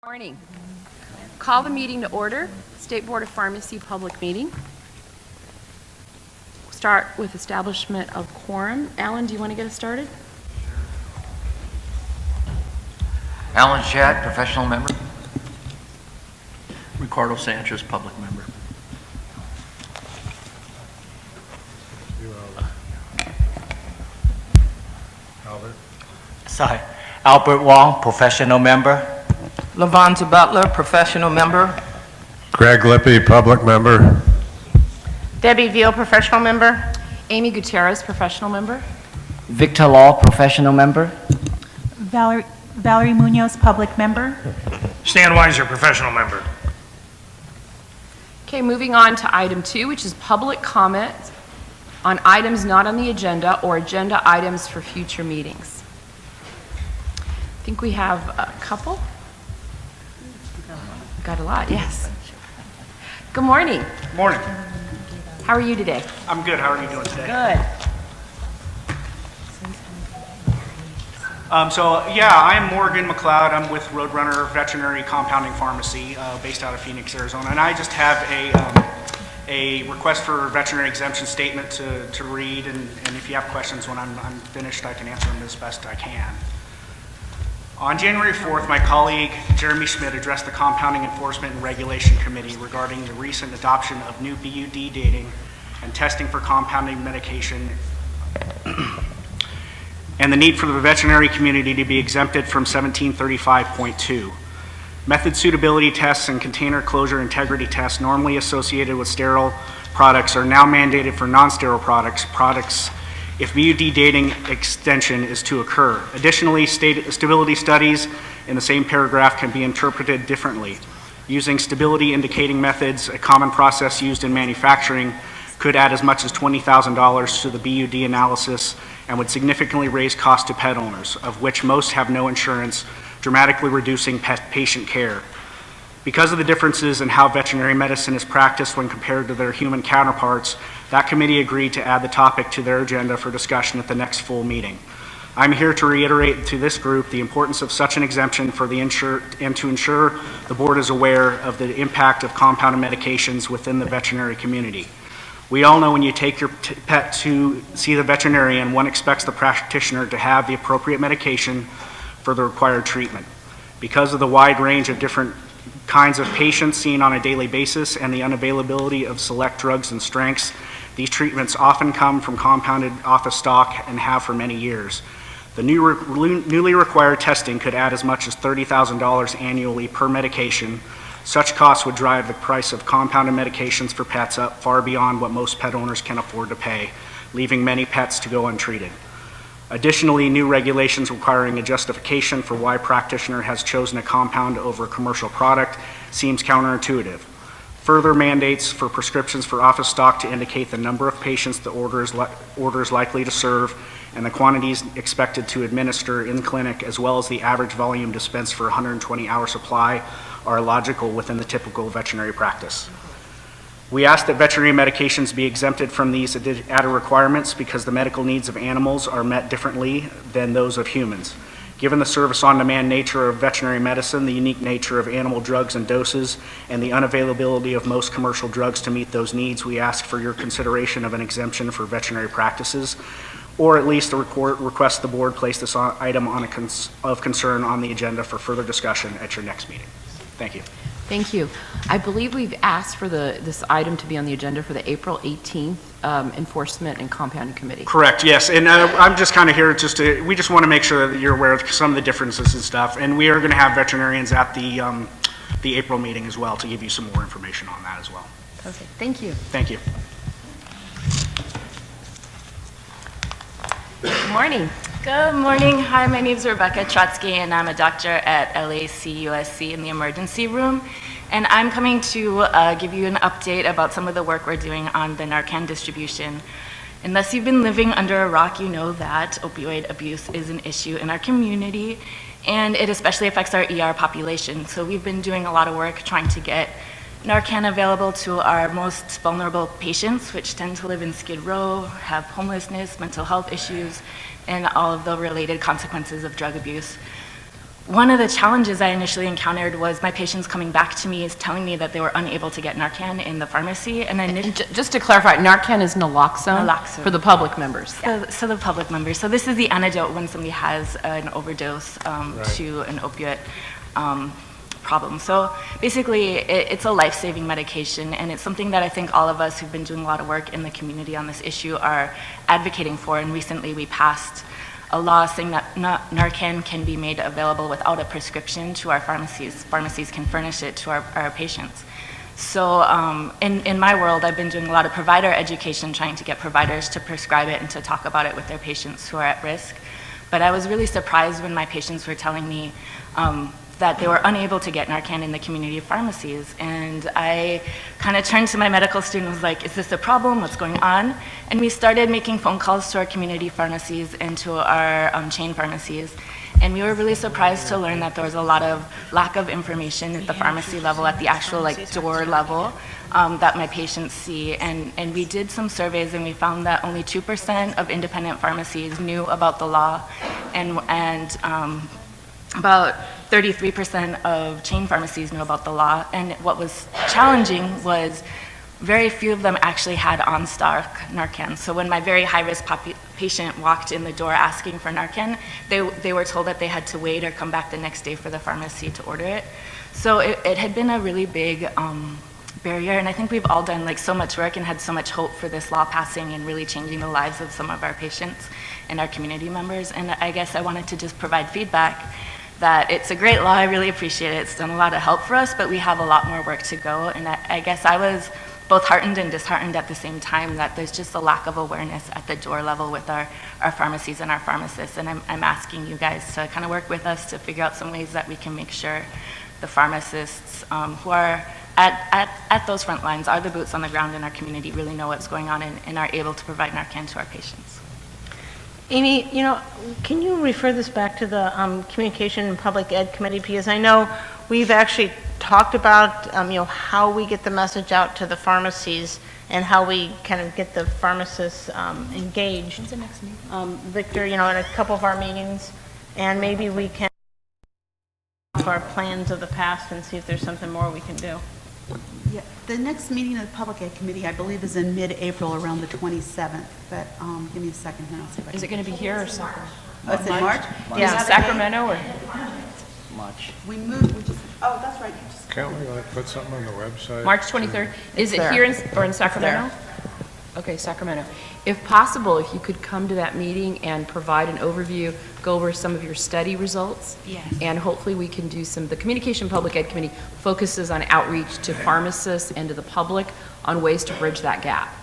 Morning. Call the meeting to order. State Board of Pharmacy public meeting. Start with establishment of quorum. Alan, do you want to get us started? Alan Shadd, professional member. Ricardo Sanchez, public member. Albert Wong, professional member. Lavonda Butler, professional member. Greg Lippy, public member. Debbie Veal, professional member. Amy Gutierrez, professional member. Victor Law, professional member. Valerie Munoz, public member. Stan Weiser, professional member. Okay, moving on to item 2, which is public comment on items not on the agenda or agenda items for future meetings. I think we have a couple. Got a lot, yes. Good morning. Morning. How are you today? I'm good. How are you doing today? Good. I'm Morgan McLeod. I'm with Roadrunner Veterinary Compounding Pharmacy based out of Phoenix, Arizona. And I just have a request for veterinary exemption statement to read. And if you have questions when I'm finished, I can answer them as best I can. On January 4th, my colleague Jeremy Schmidt addressed the Compounding Enforcement and Regulation Committee regarding the recent adoption of new BUD dating and testing for compounding medication and the need for the veterinary community to be exempted from 1735.2. Method suitability tests and container closure integrity tests normally associated with sterile products are now mandated for non-sterile products if BUD dating extension is to occur. Additionally, stability studies in the same paragraph can be interpreted differently. Using stability indicating methods, a common process used in manufacturing, could add as much as $20,000 to the BUD analysis and would significantly raise costs to pet owners, of which most have no insurance, dramatically reducing patient care. Because of the differences in how veterinary medicine is practiced when compared to their human counterparts, that committee agreed to add the topic to their agenda for discussion at the next full meeting. I'm here to reiterate to this group the importance of such an exemption for the and to ensure the board is aware of the impact of compounded medications within the veterinary community. We all know when you take your pet to see the veterinarian, one expects the practitioner to have the appropriate medication for the required treatment. Because of the wide range of different kinds of patients seen on a daily basis and the unavailability of select drugs and strengths, these treatments often come from compounded office stock and have for many years. The newly required testing could add as much as $30,000 annually per medication. Such costs would drive the price of compounded medications for pets up far beyond what most pet owners can afford to pay, leaving many pets to go untreated. Additionally, new regulations requiring a justification for why a practitioner has chosen a compound over a commercial product seems counterintuitive. Further mandates for prescriptions for office stock to indicate the number of patients the order is likely to serve and the quantities expected to administer in clinic, as well as the average volume dispensed for 120-hour supply, are illogical within the typical veterinary practice. We ask that veterinary medications be exempted from these added requirements because the medical needs of animals are met differently than those of humans. Given the service-on-demand nature of veterinary medicine, the unique nature of animal drugs and doses, and the unavailability of most commercial drugs to meet those needs, we ask for your consideration of an exemption for veterinary practices, or at least a request the board place this item of concern on the agenda for further discussion at your next meeting. Thank you. Thank you. I believe we've asked for this item to be on the agenda for the April 18th Enforcement and Compounding Committee. Correct, yes. And I'm just kind of here we just want to make sure that you're aware of some of the differences and stuff. And we are going to have veterinarians at the April meeting as well to give you some more information on that as well. Okay, thank you. Thank you. Good morning. Good morning. Hi, my name is Rebecca Trotsky, and I'm a doctor at LACUSC in the emergency room. And I'm coming to give you an update about some of the work we're doing on the Narcan distribution. Unless you've been living under a rock, you know that opioid abuse is an issue in our community, and it especially affects our ER population. So we've been doing a lot of work trying to get Narcan available to our most vulnerable patients, which tend to live in Skid Row, have homelessness, mental health issues, and all of the related consequences of drug abuse. one of the challenges I initially encountered was my patients coming back to me telling me that they were unable to get Narcan in the pharmacy. And then Just to clarify, Narcan is naloxone? Naloxone. For the public members. So the public members. So this is the antidote when somebody has an overdose to an opiate problem. So basically, it's a life-saving medication, and it's something that I think all of us who've been doing a lot of work in the community on this issue are advocating for. And recently, we passed a law saying that Narcan can be made available without a prescription to our pharmacies. Pharmacies can furnish it to our patients. So in my world, I've been doing a lot of provider education, trying to get providers to prescribe it and to talk about it with their patients who are at risk. But I was really surprised when my patients were telling me that they were unable to get Narcan in the community pharmacies. And I kind of turned to my medical student and was like, is this a problem? What's going on? And we started making phone calls to our community pharmacies and to our chain pharmacies. And we were really surprised to learn that there was a lot of lack of information at the pharmacy level, at the actual door level, that my patients see. And we did some surveys and we found that only 2% of independent pharmacies knew about the law, and about 33% of chain pharmacies knew about the law. And what was challenging was very few of them actually had on-stock Narcan. So when my very high-risk patient walked in the door asking for Narcan, they were told that they had to wait or come back the next day for the pharmacy to order it. So it had been a really big barrier, and I think we've all done so much work and had so much hope for this law passing and really changing the lives of some of our patients and our community members. And I guess I wanted to just provide feedback that it's a great law. I really appreciate it. It's done a lot of help for us, but we have a lot more work to go. And I guess I was both heartened and disheartened at the same time that there's just a lack of awareness at the door level with our pharmacies and our pharmacists. And I'm asking you guys to kind of work with us to figure out some ways that we can make sure the pharmacists who are at those front lines, are the boots on the ground in our community, really know what's going on and are able to provide Narcan to our patients. Amy, can you refer this back to the Communication and Public Ed Committee? Because I know we've actually talked about, how we get the message out to the pharmacies and how we kind of get the pharmacists engaged. When's the next meeting? Victor, in a couple of our meetings, and maybe we can for our plans of the past and see if there's something more we can do. Yeah, the next meeting of the Public Ed Committee, I believe, is in mid-April, around the 27th. But give me a second here. I'll see if I can. Is it going to be here or Sacramento? Oh, it's in March? Is it Sacramento or? March. We moved. Oh, that's right. You just. Can't we put something on the website? March 23rd. Is it there. here or in Sacramento? Okay, Sacramento. If possible, if you could come to that meeting and provide an overview, go over some of your study results. Yes. And hopefully we can do the Communication Public Ed Committee focuses on outreach to pharmacists and to the public on ways to bridge that gap.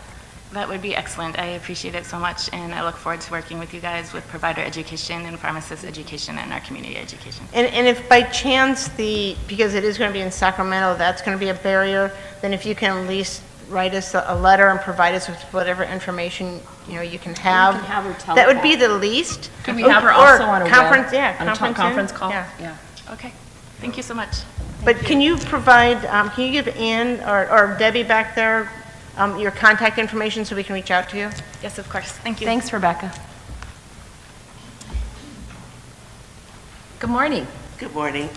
That would be excellent. I appreciate it so much, and I look forward to working with you guys with provider education and pharmacist education and our community education. And if by chance because it is going to be in Sacramento, that's going to be a barrier, then if you can at least write us a letter and provide us with whatever information you can have. We can have her that would be telephone. the least. Could we have her Or also on a conference? web, Yeah, on a conference call? Yeah. Okay. Thank you so much. But can you provide? Can you give Ann or Debbie back there your contact information so we can reach out to you? Yes, of course. Thank you. Thanks, Rebecca. Good morning. Good morning.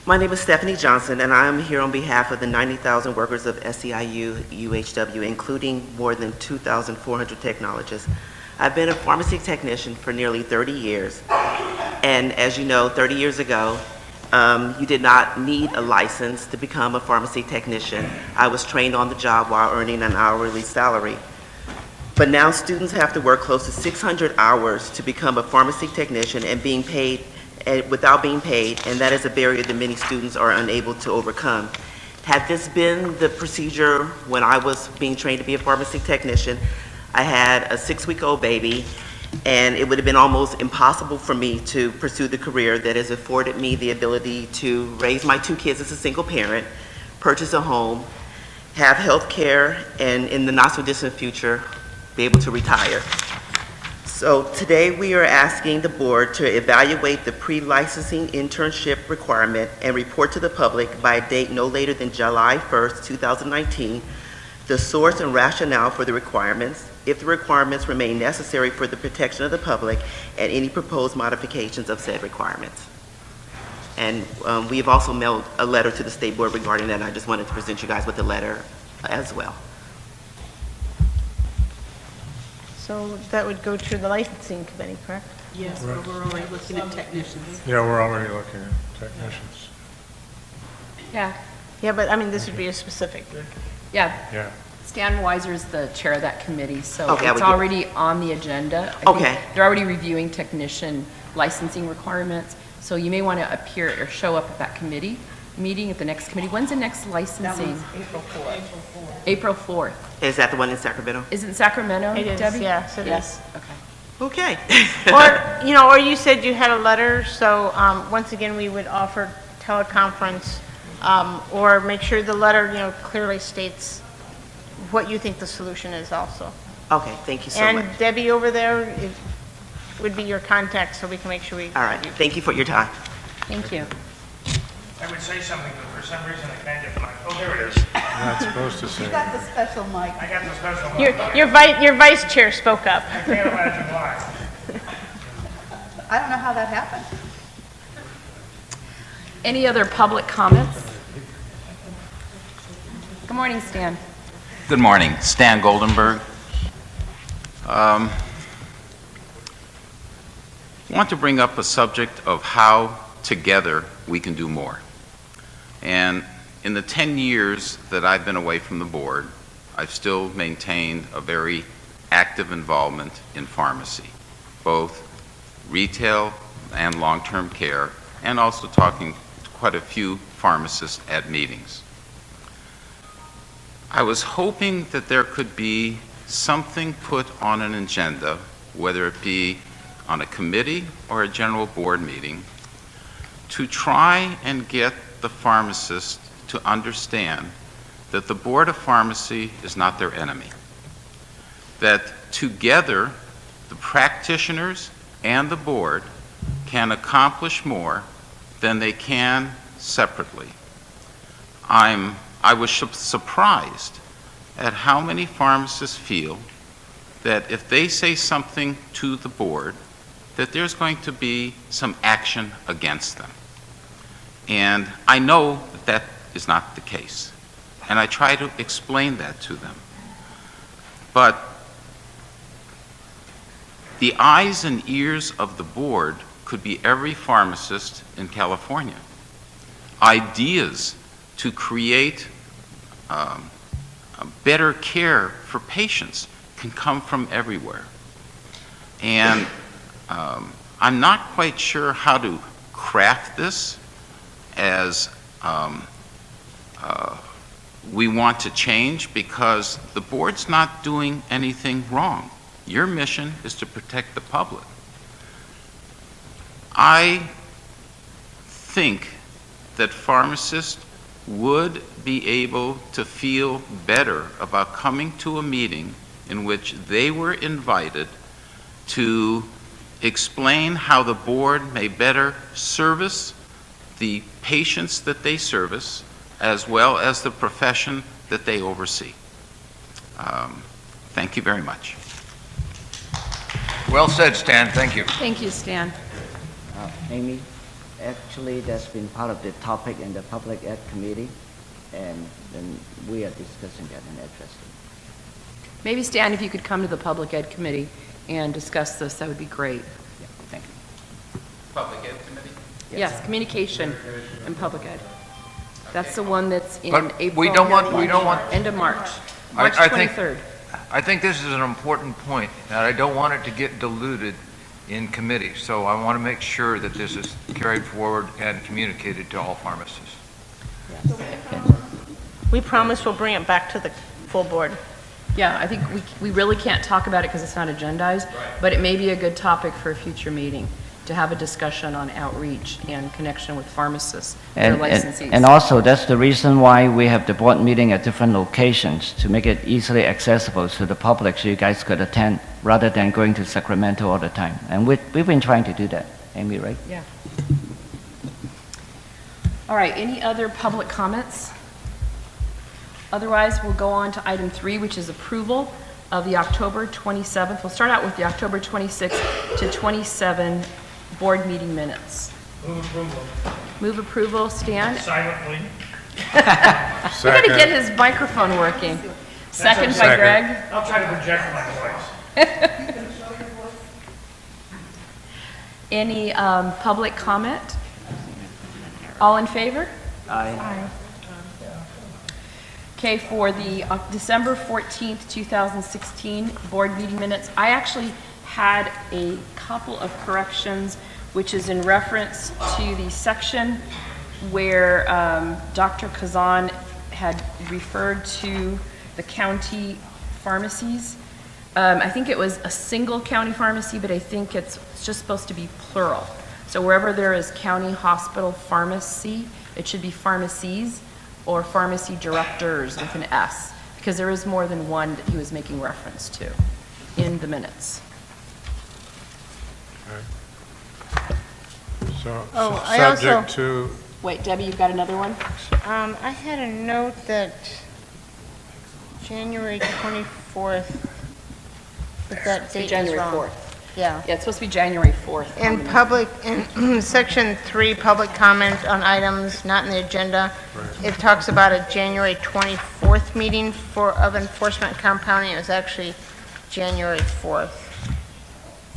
My name is Stephanie Johnson, and I am here on behalf of the 90,000 workers of SEIU UHW, including more than 2,400 technologists. I've been a pharmacy technician for nearly 30 years, and as you know, 30 years ago, you did not need a license to become a pharmacy technician. I was trained on the job while earning an hourly salary. But now students have to work close to 600 hours to become a pharmacy technician and being paid without being paid, and that is a barrier that many students are unable to overcome. Had this been the procedure when I was being trained to be a pharmacy technician, I had a 6-week-old baby, and it would have been almost impossible for me to pursue the career that has afforded me the ability to raise my 2 kids as a single parent, purchase a home, have health care, and in the not-so-distant future, be able to retire. So today we are asking the board to evaluate the pre-licensing internship requirement and report to the public by a date no later than July 1st, 2019, the source and rationale for the requirements, if the requirements remain necessary for the protection of the public, and any proposed modifications of said requirements. And we have also mailed a letter to the State Board regarding that, and I just wanted to present you guys with the letter as well. So that would go to the licensing committee, correct? Yes, but we're already looking at technicians. Yeah, we're already looking at technicians. Yeah, Yeah, but I mean, this would be a specific. yeah. Yeah. Stan Weiser is the chair of that committee, so Okay, I it's would give- already on the agenda. I think Okay. They're already reviewing technician licensing requirements, so you may want to appear or show up at that committee meeting at the next committee. When's the next licensing? April 4th. April 4th. Is that the one in Sacramento? Is it in Sacramento, It is, Debbie? yes, it Yes, okay. Okay. Or, you know, or you said you had a letter, so once again, we would offer teleconference, or make sure the letter, you know, clearly states what you think the solution is also. Okay, thank you so much. And Debbie over there would be your contact, so we can make sure we. All right, thank you for your time. Thank you. I would say something, but for some reason I can't get the mic. Oh, there it is. You're not supposed to say You got that. the special mic. I got the special one. Your vice chair spoke up. I can't imagine why. I don't know how that happened. Any other public comments? Good morning, Stan. Good morning, Stan Goldenberg. I want to bring up a subject of how together we can do more. And in the 10 years that I've been away from the board, I've still maintained a very active involvement in pharmacy, both retail and long-term care, and also talking to quite a few pharmacists at meetings. I was hoping that there could be something put on an agenda, whether it be on a committee or a general board meeting, to try and get the pharmacists to understand that the Board of Pharmacy is not their enemy. That together, the practitioners and the board can accomplish more than they can separately. I was surprised at how many pharmacists feel that if they say something to the board, that there's going to be some action against them. And I know that that is not the case. And I try to explain that to them. But the eyes and ears of the board could be every pharmacist in California. Ideas to create better care for patients can come from everywhere. And I'm not quite sure how to craft this as we want to change, because the board's not doing anything wrong. Your mission is to protect the public. I think that pharmacists would be able to feel better about coming to a meeting in which they were invited to explain how the board may better service the patients that they service, as well as the profession that they oversee. Thank you very much. Well said, Stan, thank you. Thank you, Stan. Amy, actually, that's been part of the topic in the Public Ed Committee, and then we are discussing that and addressing. Maybe, Stan, if you could come to the Public Ed Committee and discuss this, that would be great. Yeah, thank you. Public Ed Committee? Yes, communication and public ed. That's the one that's in But April. we don't want- End of March. I- March I think- 23rd. I think this is an important point, and I don't want it to get diluted in committee. So I want to make sure that this is carried forward and communicated to all pharmacists. We promise we'll bring it back to the full board. Yeah, I think we really can't talk about it because it's not agendized, but it may be a good topic for a future meeting, to have a discussion on outreach and connection with pharmacists, their licensees. And also, that's the reason why we have the board meeting at different locations, to make it easily accessible to the public so you guys could attend, rather than going to Sacramento all the time. And we've been trying to do that, Amy, right? Yeah. All right, any other public comments? Otherwise, we'll go on to item 3, which is approval of the October 27th. We'll start out with the October 26th to 27 board meeting minutes. Move approval. Move approval, Stan. Silently. We gotta get his microphone working. Second by Greg. I'll try to project my voice. Any public comment? All in favor? Aye. Okay, for the December 14th, 2016 board meeting minutes, I actually had a couple of corrections, which is in reference to the section where Dr. Kazan had referred to the county pharmacies. I think it was a single county pharmacy, but I think it's just supposed to be plural. So wherever there is county hospital pharmacy, it should be pharmacies or pharmacy directors with an S, because there is more than one that he was making reference to in the minutes. So, I also- subject to, Wait, Debbie, you've got another one? I had a note that January 24th, but that date is January wrong. 4th. Yeah. Yeah, it's supposed to be January 4th. In public, in section 3, public comment on items not in the agenda, it talks about a January 24th meeting of enforcement compounding. It was actually January 4th.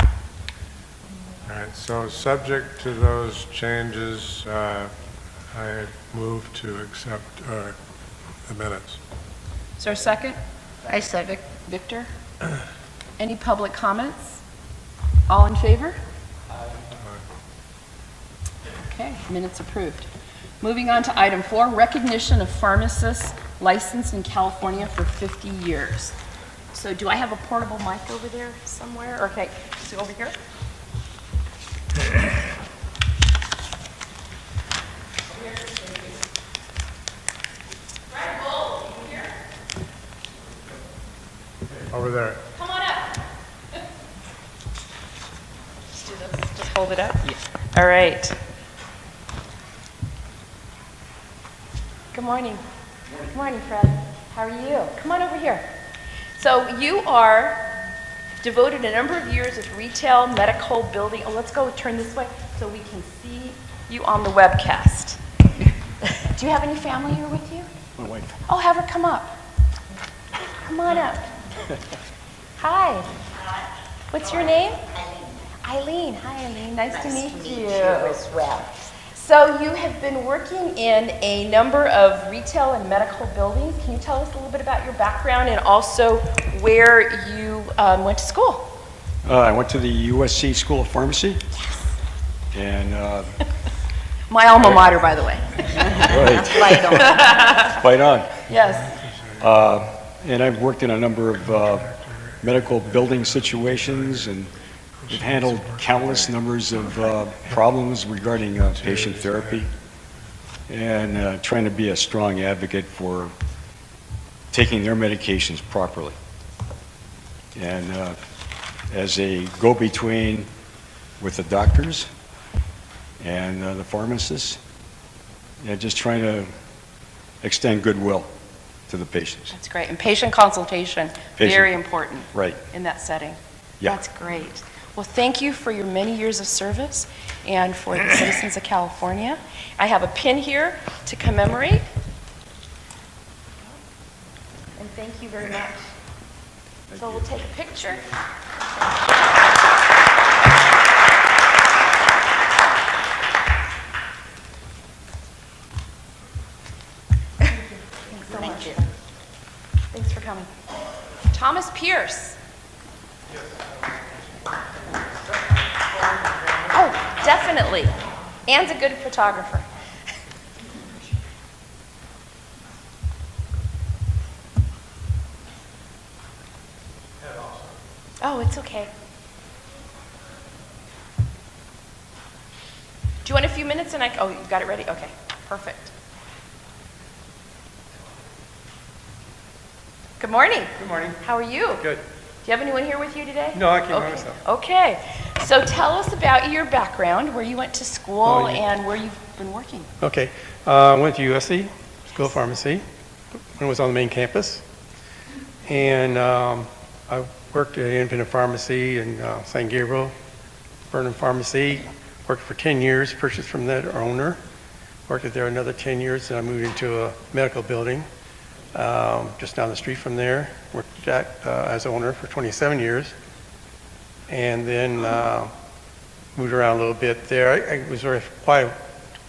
all right, so subject to those changes, I move to accept the minutes. Is there a second? I said it. Victor? Any public comments? All in favor? Okay, minutes approved. Moving on to item 4, recognition of pharmacists licensed in California for 50 years. So do I have a portable mic over there somewhere? Okay, so over here? Over there. Come on up. Just do this, just hold it up? All right. Good morning. Good morning, Fred. How are you? Come on over here. So you are devoted a number of years with retail, medical, building. Oh, let's go turn this way so we can see you on the webcast. Do you have any family here with you? My wife. Oh, have her come up. Come on up. Hi. What's your name? Eileen. Hi, Eileen. Nice to meet you as well. So you have been working in a number of retail and medical buildings. Can you tell us a little bit about your background and also where you went to school? I went to the USC School of Pharmacy. And my alma mater, by the way. Right. Fight on. Yes. And I've worked in a number of medical building situations and we've handled countless numbers of problems regarding patient therapy and trying to be a strong advocate for taking their medications properly. And as a go-between with the doctors and the pharmacists, and just trying to extend goodwill to the patients. That's great. And patient consultation, very important Right. in that setting. Yeah. That's great. Well, thank you for your many years of service and for the citizens of California. I have a pin here to commemorate. And thank you very much. So we'll take a picture. Thanks so much. Thanks for coming. Thomas Pierce. Oh, definitely. Ann's a good photographer. Oh, it's okay. Do you want a few minutes and oh, you've got it ready? Okay, perfect. Good morning. Good morning. How are you? Good. Do you have anyone here with you today? No, I came by Okay. myself. Okay. So tell us about your background, where you went to school, Oh, yeah. and where you've been working. Okay. I went to USC School of Pharmacy when it was on the main campus. And I worked at an independent pharmacy in San Gabriel, Burnham Pharmacy. Worked for 10 years, purchased from that owner. Worked there another 10 years, and I moved into a medical building just down the street from there. Worked as owner for 27 years. And then moved around a little bit there. I was there quite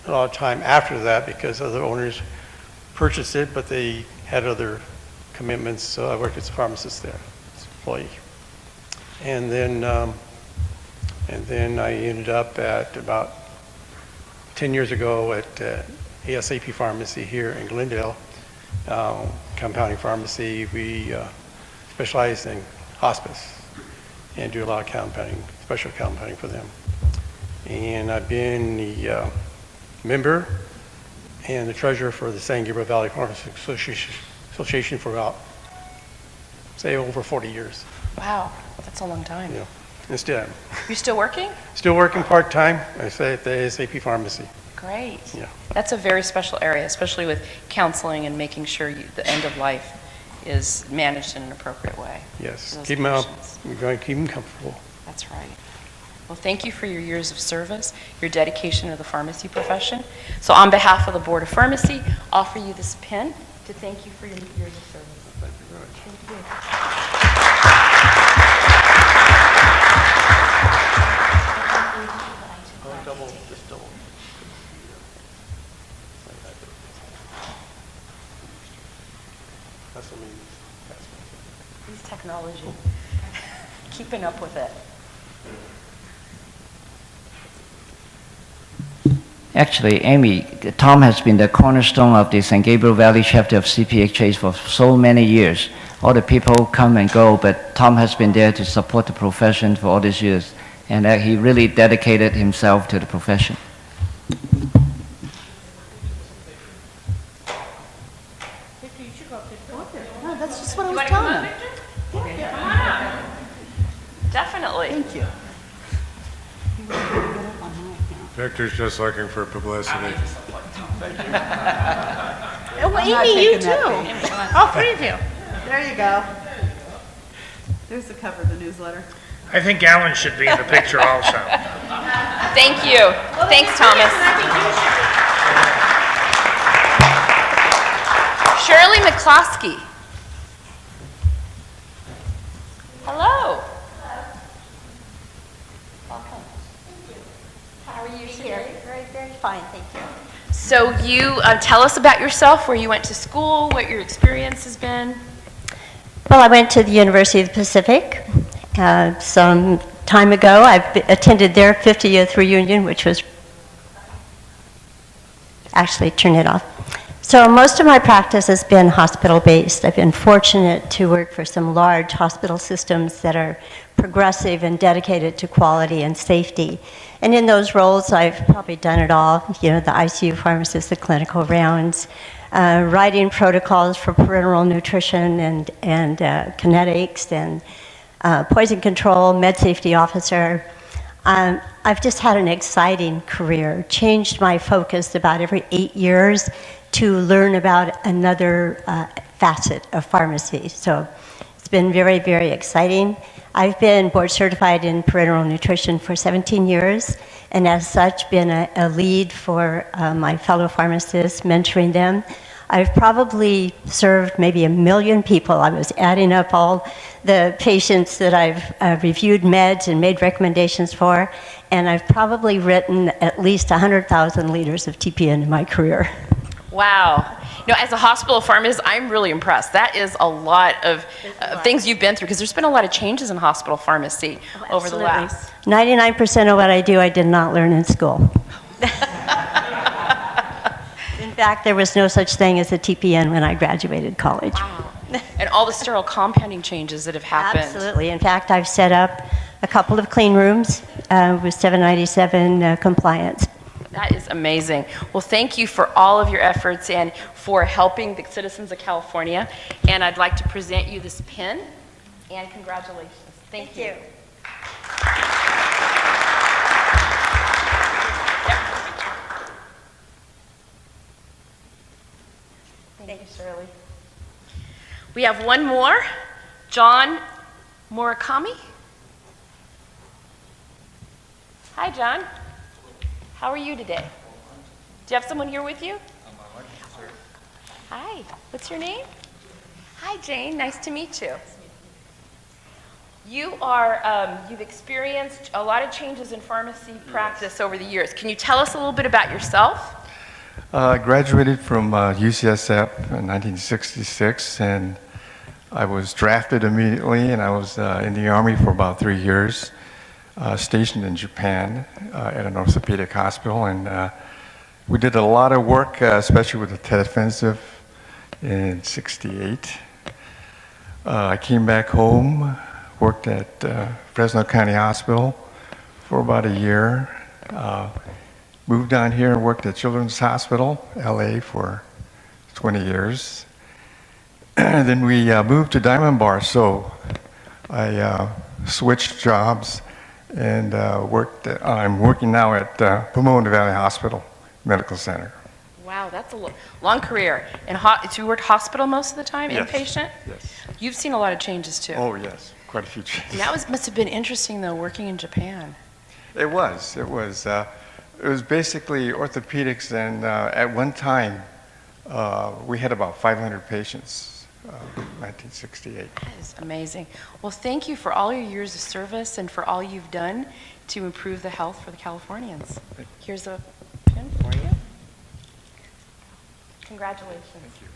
a lot of time after that because other owners purchased it, but they had other commitments, so I worked as a pharmacist there, as an employee. And then I ended up at about 10 years ago at ASAP Pharmacy here in Glendale, compounding pharmacy. We specialize in hospice and do a lot of compounding, special compounding for them. And I've been the member and the treasurer for the San Gabriel Valley Pharmacy Association for about, say, over 40 years. Wow, that's a long time. Yeah, instead. You still working? Still working part-time, I say, at the ASAP Pharmacy. Great. Yeah. That's a very special area, especially with counseling and making sure the end of life is managed in an appropriate way. Yes, Those keep them up. patients. We're going to keep them comfortable. That's right. Well, thank you for your years of service, your dedication to the pharmacy profession. So on behalf of the Board of Pharmacy, offer you this pin to thank you for your years of service. Thank you very much. Thank you. Use technology. Keeping up with it. Actually, Amy, Tom has been the cornerstone of the San Gabriel Valley chapter of CPHA for so many years. All the people come and go, but Tom has been there to support the profession for all these years, and he really dedicated himself to the profession. No, that's just what I was telling him. Definitely. Thank you. Victor's just looking for publicity. Well, I'm not Amy, you taking that too. bait. All three of you. There you go. There's the cover of the newsletter. I think Alan should be in the picture also. Thank you. Thanks, Thomas. Shirley McCloskey. Hello. Welcome. How are you today? Very, very fine, thank you. So you tell us about yourself, where you went to school, what your experience has been. Well, I went to the University of the Pacific some time ago. I've attended their 50th reunion, which was actually, turn it off. So most of my practice has been hospital-based. I've been fortunate to work for some large hospital systems that are progressive and dedicated to quality and safety. And in those roles, I've probably done it all, you know, the ICU pharmacist, the clinical rounds, writing protocols for parenteral nutrition and kinetics and poison control, med safety officer. I've just had an exciting career, changed my focus about every 8 years to learn about another facet of pharmacy. So it's been very, very exciting. I've been board certified in parenteral nutrition for 17 years, and as such been a lead for my fellow pharmacists, mentoring them. I've probably served maybe 1 million people. I was adding up all the patients that I've reviewed meds and made recommendations for, and I've probably written at least 100,000 liters of TPN in my career. Wow. You know, as a hospital pharmacist, I'm really impressed. That is a lot of things you've been through, because there's been a lot of changes in hospital pharmacy over the last. 99% of what I do, I did not learn in school. In fact, there was no such thing as a TPN when I graduated college. Wow. And all the sterile compounding changes that have happened. Absolutely. In fact, I've set up a couple of clean rooms with 797 compliance. That is amazing. Well, thank you for all of your efforts and for helping the citizens of California. And I'd like to present you this pin, and congratulations. Thank you. Thank you, Shirley. We have one more, John Murakami? Hi, John. How are you today? Do you have someone here with you? Hi. What's your name? Hi, Jane. Nice to meet you. You are, you've experienced a lot of changes in pharmacy practice over the years. Can you tell us a little bit about yourself? I graduated from UCSF in 1966, and I was drafted immediately, and I was in the Army for about 3 years, stationed in Japan at an orthopedic hospital, and we did a lot of work, especially with the TED offensive in '68. I came back home, worked at Fresno County Hospital for about a year, moved down here and worked at Children's Hospital, LA for 20 years. And then we moved to Diamond Bar, so I switched jobs and I'm working now at Pomona Valley Hospital Medical Center. Wow, that's a long career. And so you worked hospital most of the time, Yes. inpatient? Yes. You've seen a lot of changes too. Oh yes, quite a few changes. And that must have been interesting though, working in Japan. It was basically orthopedics, and at one time we had about 500 patients, 1968. That is amazing. Well, thank you for all your years of service and for all you've done to improve the health for the Californians. Here's a pin for you. Congratulations. Thank you.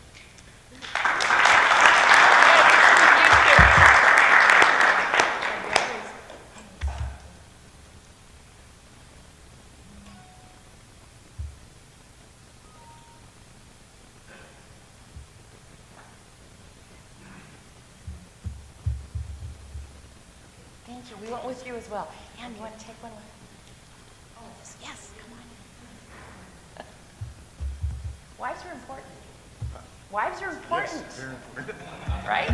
Thank you. We went with you as well. Ann, you want to take one with? Oh, yes, come on. Wives are important. Wives are important. Yes, very important. Right?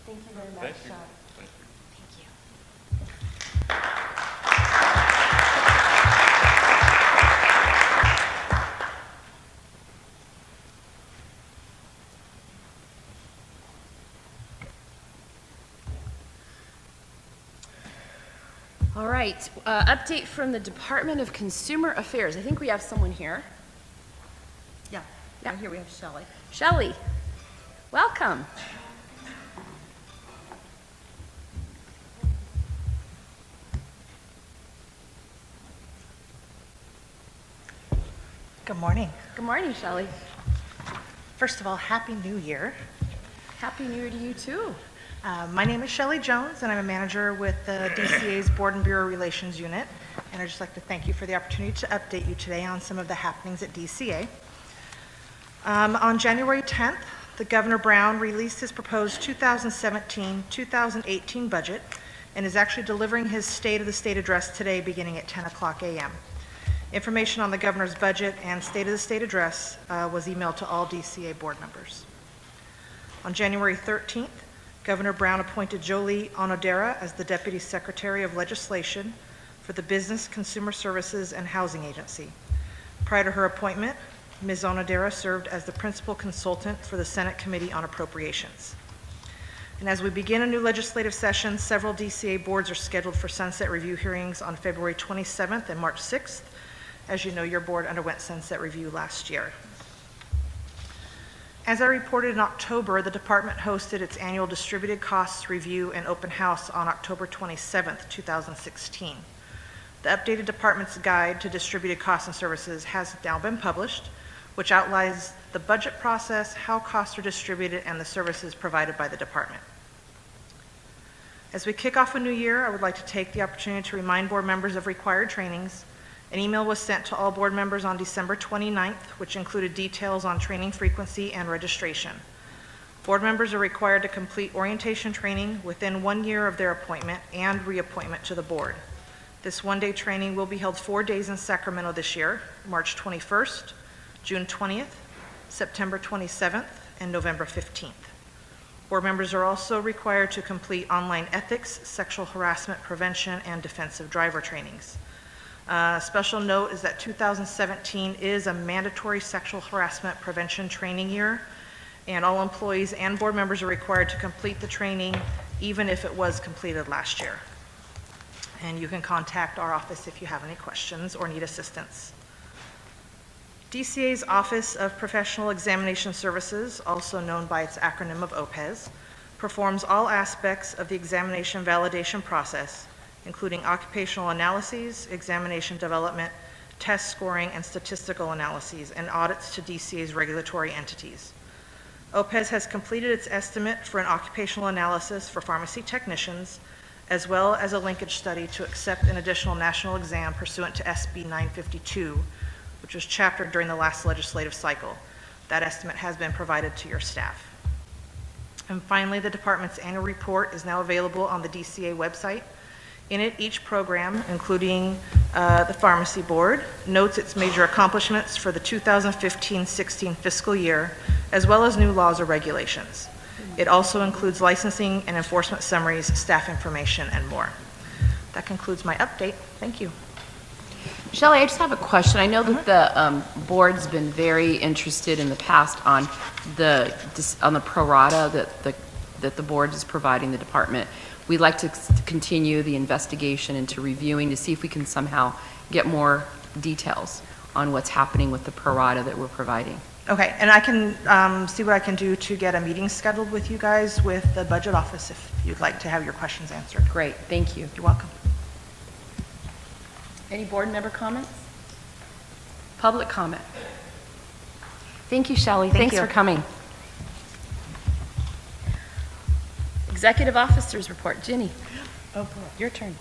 Thank you very much. Thank you. Sean. Thank you. Thank you. All right, update from the Department of Consumer Affairs. I think we have someone here. Yeah, right here we have Shelly. Shelly, welcome. Good morning. Good morning, Shelly. First of all, Happy New Year. Happy New Year to you, too. My name is Shelly Jones, and I'm a manager with the DCA's Board and Bureau Relations Unit. And I'd just like to thank you for the opportunity to update you today on some of the happenings at DCA. On January 10th, the Governor Brown released his proposed 2017-2018 budget and is actually delivering his State of the State address today beginning at 10 o'clock a.m. Information on the governor's budget and State of the State address was emailed to all DCA board members. On January 13th, Governor Brown appointed Jolie Onodera as the Deputy Secretary of Legislation for the Business, Consumer Services, and Housing Agency. Prior to her appointment, Ms. Onodera served as the Principal Consultant for the Senate Committee on Appropriations. And as we begin a new legislative session, several DCA boards are scheduled for sunset review hearings on February 27th and March 6th. As you know, your board underwent sunset review last year. As I reported in October, the department hosted its annual Distributed Costs Review and Open House on October 27th, 2016. The updated department's guide to distributed costs and services has now been published, which outlines the budget process, how costs are distributed, and the services provided by the department. As we kick off a new year, I would like to take the opportunity to remind board members of required trainings. An email was sent to all board members on December 29th, which included details on training frequency and registration. Board members are required to complete orientation training within 1 year of their appointment and reappointment to the board. This one-day training will be held 4 days in Sacramento this year, March 21st, June 20th, September 27th, and November 15th. Board members are also required to complete online ethics, sexual harassment prevention, and defensive driver trainings. Special note is that 2017 is a mandatory sexual harassment prevention training year, and all employees and board members are required to complete the training even if it was completed last year. And you can contact our office if you have any questions or need assistance. DCA's Office of Professional Examination Services, also known by its acronym of OPES, performs all aspects of the examination validation process, including occupational analyses, examination development, test scoring, and statistical analyses, and audits to DCA's regulatory entities. OPES has completed its estimate for an occupational analysis for pharmacy technicians, as well as a linkage study to accept an additional national exam pursuant to SB 952, which was chaptered during the last legislative cycle. That estimate has been provided to your staff. And finally, the department's annual report is now available on the DCA website. In it, each program, including the Pharmacy Board, notes its major accomplishments for the 2015-16 fiscal year, as well as new laws or regulations. It also includes licensing and enforcement summaries, staff information, and more. That concludes my update. Thank you. Shelly, I just have a question. I know that the board's been very interested in the past on the pro rata that the board is providing the department. We'd like to continue the investigation into reviewing to see if we can somehow get more details on what's happening with the pro rata that we're providing. Okay, and I can see what I can do to get a meeting scheduled with you guys with the budget office if you'd like to have your questions answered. Great, thank you. You're welcome. Any board member comments? Public comment? Thank you, Shelly. Thanks for coming. Executive Officers Report. Ginny. Oh, boy. Your turn.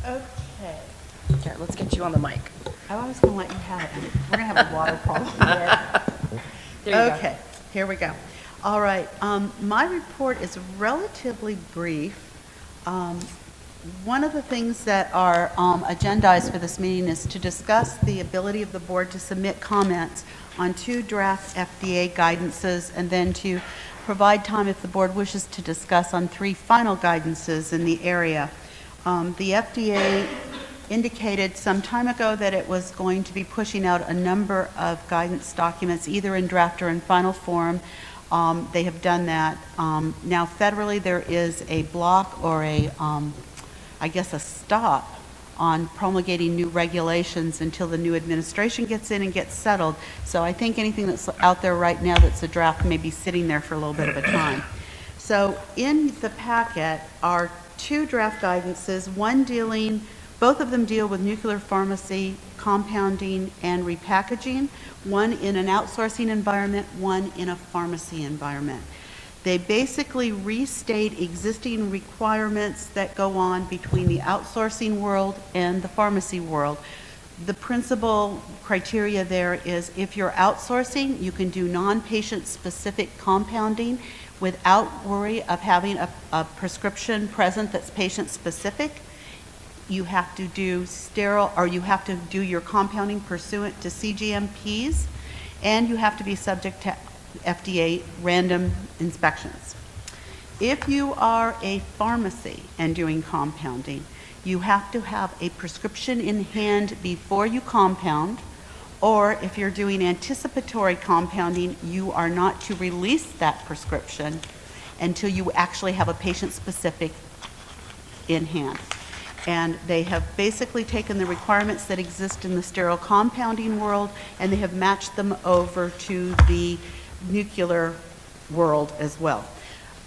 Okay. Here, let's get you on the mic. I was going to let you have it. We're going to have a water problem there. There you Okay, here we go. All right, my report is relatively brief. One of the things that are agendized for this meeting is to discuss the ability of the board to submit comments on 2 draft FDA guidances, and then to provide time if the board wishes to discuss on 3 final guidances in the area. The FDA indicated some time ago that it was going to be pushing out a number of guidance documents, either in draft or in final form. They have done that. Now federally there is a block or I guess a stop on promulgating new regulations until the new administration gets in and gets settled. So I think anything that's out there right now that's a draft may be sitting there for a little bit of a time. So in the packet are 2 draft guidances, both of them deal with nuclear pharmacy, compounding, and repackaging, one in an outsourcing environment, one in a pharmacy environment. They basically restate existing requirements that go on between the outsourcing world and the pharmacy world. The principal criteria there is if you're outsourcing, you can do non-patient specific compounding without worry of having a prescription present that's patient specific. You have to do you have to do your compounding pursuant to CGMPs, and you have to be subject to FDA random inspections. If you are a pharmacy and doing compounding, you have to have a prescription in hand before you compound, or if you're doing anticipatory compounding, you are not to release that prescription until you actually have a patient-specific in hand. And they have basically taken the requirements that exist in the sterile compounding world and they have matched them over to the nuclear world as well.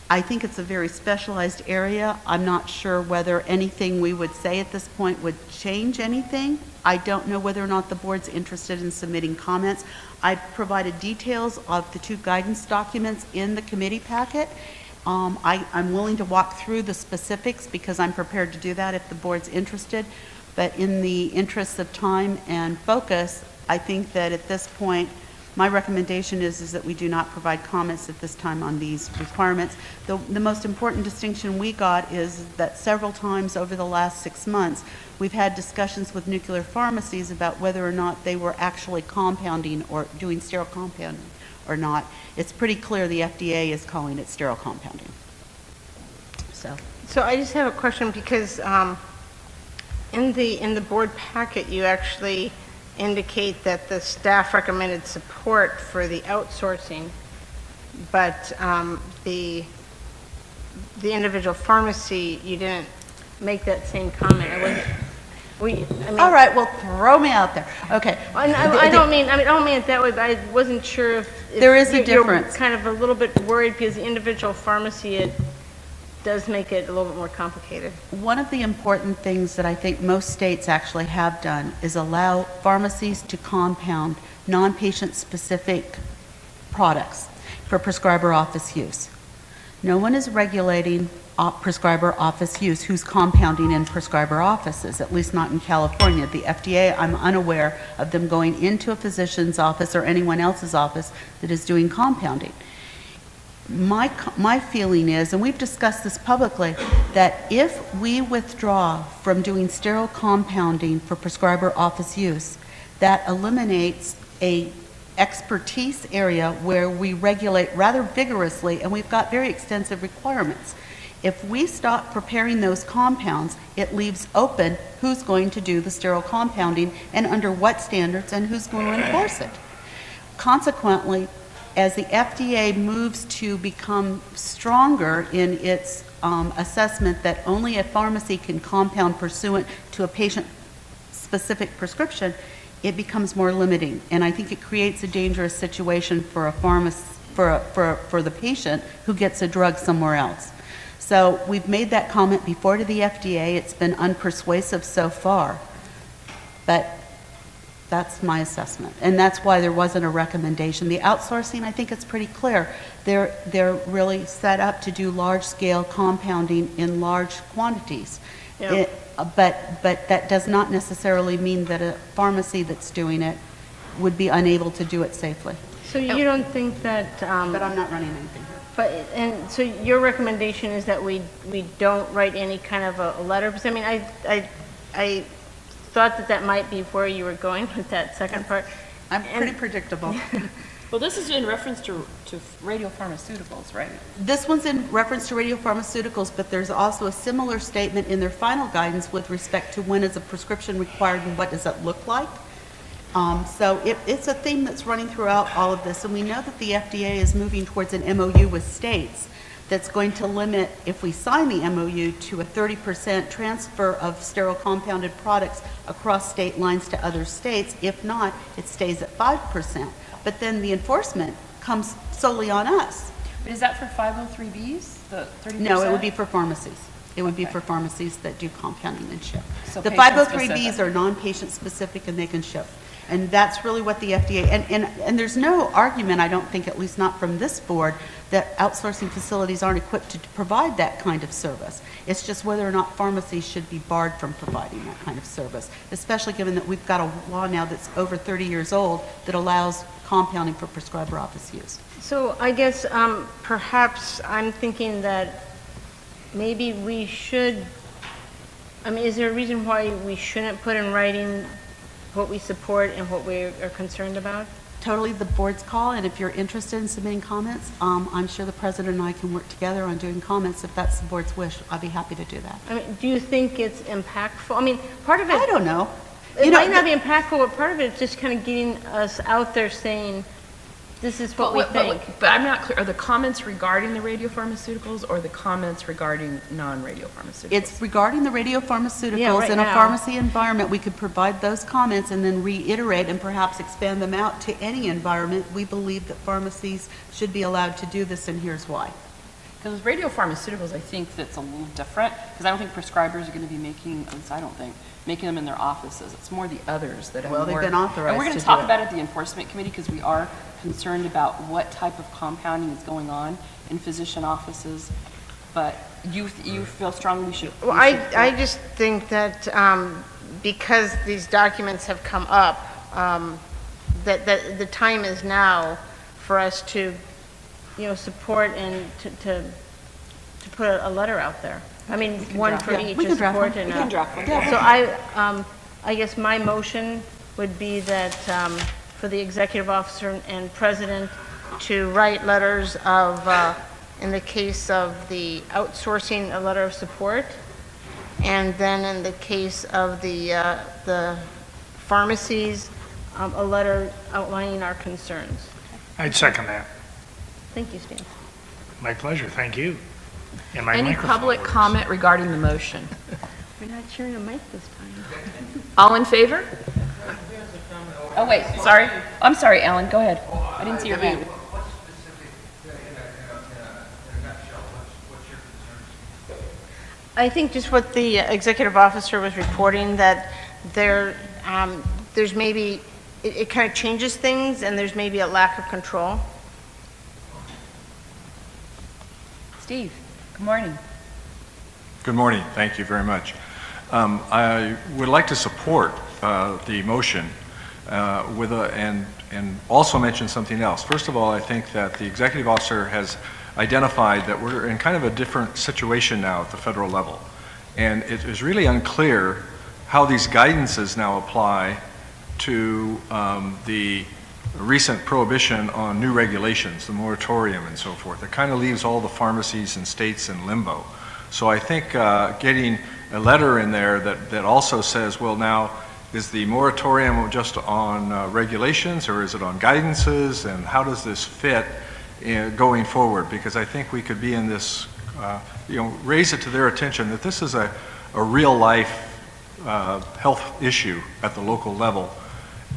I think it's a very specialized area. I'm not sure whether anything we would say at this point would change anything. I don't know whether or not the board's interested in submitting comments. I provided details of the 2 guidance documents in the committee packet. I'm willing to walk through the specifics because I'm prepared to do that if the board's interested. But in the interest of time and focus, I think that at this point, my recommendation is that we do not provide comments at this time on these requirements. The most important distinction we got is that several times over the last 6 months, we've had discussions with nuclear pharmacies about whether or not they were actually compounding or doing sterile compounding or not. It's pretty clear the FDA is calling it sterile compounding. So I just have a question because in the board packet, you actually indicate that the staff recommended support for the outsourcing, but the individual pharmacy, you didn't make that same comment. All right, well, throw me out there. Okay. I don't mean it that way, but I wasn't sure if there is a you're difference. kind of a little bit worried because the individual pharmacy, it does make it a little bit more complicated. One of the important things that I think most states actually have done is allow pharmacies to compound non-patient specific products for prescriber office use. No one is regulating prescriber office use who's compounding in prescriber offices, at least not in California. The FDA, I'm unaware of them going into a physician's office or anyone else's office that is doing compounding. My feeling is, and we've discussed this publicly, that if we withdraw from doing sterile compounding for prescriber office use, that eliminates a expertise area where we regulate rather vigorously, and we've got very extensive requirements. If we stop preparing those compounds, it leaves open who's going to do the sterile compounding and under what standards and who's going to enforce it. Consequently, as the FDA moves to become stronger in its assessment that only a pharmacy can compound pursuant to a patient-specific prescription, it becomes more limiting. And I think it creates a dangerous situation for a for the patient who gets a drug somewhere else. So we've made that comment before to the FDA. It's been unpersuasive so far, but that's my assessment. And that's why there wasn't a recommendation. The outsourcing, I think it's pretty clear. They're really set up to do large-scale compounding in large quantities. Yeah. But that does not necessarily mean that a pharmacy that's doing it would be unable to do it safely. So you don't think that... but I'm not running anything here. And so your recommendation is that we don't write any kind of a letter? Because I mean, I thought that might be where you were going with that second part. I'm pretty predictable. Well, this is in reference to radiopharmaceuticals, right? This one's in reference to radiopharmaceuticals, but there's also a similar statement in their final guidance with respect to when is a prescription required and what does that look like. So it's a theme that's running throughout all of this, and we know that the FDA is moving towards an MOU with states that's going to limit, if we sign the MOU, to a 30% transfer of sterile compounded products across state lines to other states. If not, it stays at 5%. But then the enforcement comes solely on us. But is that for 503Bs, the 30%? No, it would be for pharmacies. It would be for pharmacies that do compounding and ship. So the patient-specific. 503Bs are non-patient specific and they can ship. And that's really what the FDA, and there's no argument, I don't think, at least not from this board, that outsourcing facilities aren't equipped to provide that kind of service. It's just whether or not pharmacies should be barred from providing that kind of service, especially given that we've got a law now that's over 30 years old that allows compounding for prescriber office use. So I guess perhaps I'm thinking that maybe we should, I mean, is there a reason why we shouldn't put in writing what we support and what we are concerned about? Totally the board's call, and if you're interested in submitting comments, I'm sure the president and I can work together on doing comments. If that's the board's wish, I'd be happy to do that. I mean, do you think it's impactful? I mean, part of it... I don't know. It might not be impactful, but part of it is just kind of getting us out there saying, this is what we think. But I'm not clear, are the comments regarding the radiopharmaceuticals or the comments regarding non-radiopharmaceuticals? It's regarding the radiopharmaceuticals. Yeah, right in a now. pharmacy environment, we could provide those comments and then reiterate and perhaps expand them out to any environment. We believe that pharmacies should be allowed to do this, and here's why. Because with radiopharmaceuticals, I think that's a little different, because I don't think prescribers are going to be making, at least I don't think, making them in their offices. It's more the others that Well, they've been authorized and we're going to to talk do it. about it at the enforcement committee, because we are concerned about what type of compounding is going on in physician offices. But you feel strongly we should... Well, I just think that because these documents have come up, that the time is now for us to, support and to put a letter out there. I mean, one for each We to can draft support one. and We can draft one. So I guess my motion would be that for the executive officer and president to write letters of, in the case of the outsourcing, a letter of support, and then in the case of the pharmacies, a letter outlining our concerns. I'd second that. Thank you, Stan. My pleasure, thank you. And my Any microphone public works. comment regarding the motion? We're not sharing a mic this time. All in favor? Oh, wait, sorry. I'm sorry, Alan, go ahead. I didn't see your hand. I think just what the executive officer was reporting, that there's maybe, it kind of changes things, and there's maybe a lack of control. Steve, good morning. Good morning. Thank you very much. I would like to support the motion and also mention something else. First of all, I think that the executive officer has identified that we're in kind of a different situation now at the federal level. And it is really unclear how these guidances now apply to the recent prohibition on new regulations, the moratorium and so forth. It kind of leaves all the pharmacies and states in limbo. So I think getting a letter in there that also says, well, now, is the moratorium just on regulations, or is it on guidances, and how does this fit going forward? Because I think we could be in this, raise it to their attention that this is a real life health issue at the local level.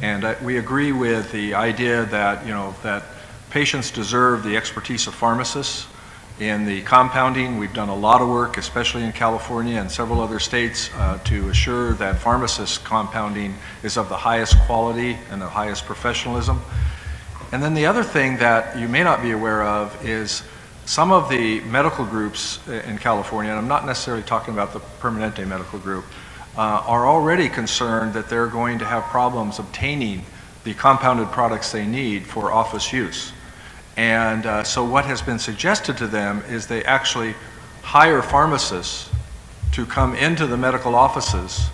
And we agree with the idea that, that patients deserve the expertise of pharmacists. In the compounding, we've done a lot of work, especially in California and several other states, to assure that pharmacist compounding is of the highest quality and the highest professionalism. And then the other thing that you may not be aware of is some of the medical groups in California, and I'm not necessarily talking about the Permanente medical group, are already concerned that they're going to have problems obtaining the compounded products they need for office use. And so what has been suggested to them is they actually hire pharmacists to come into the medical offices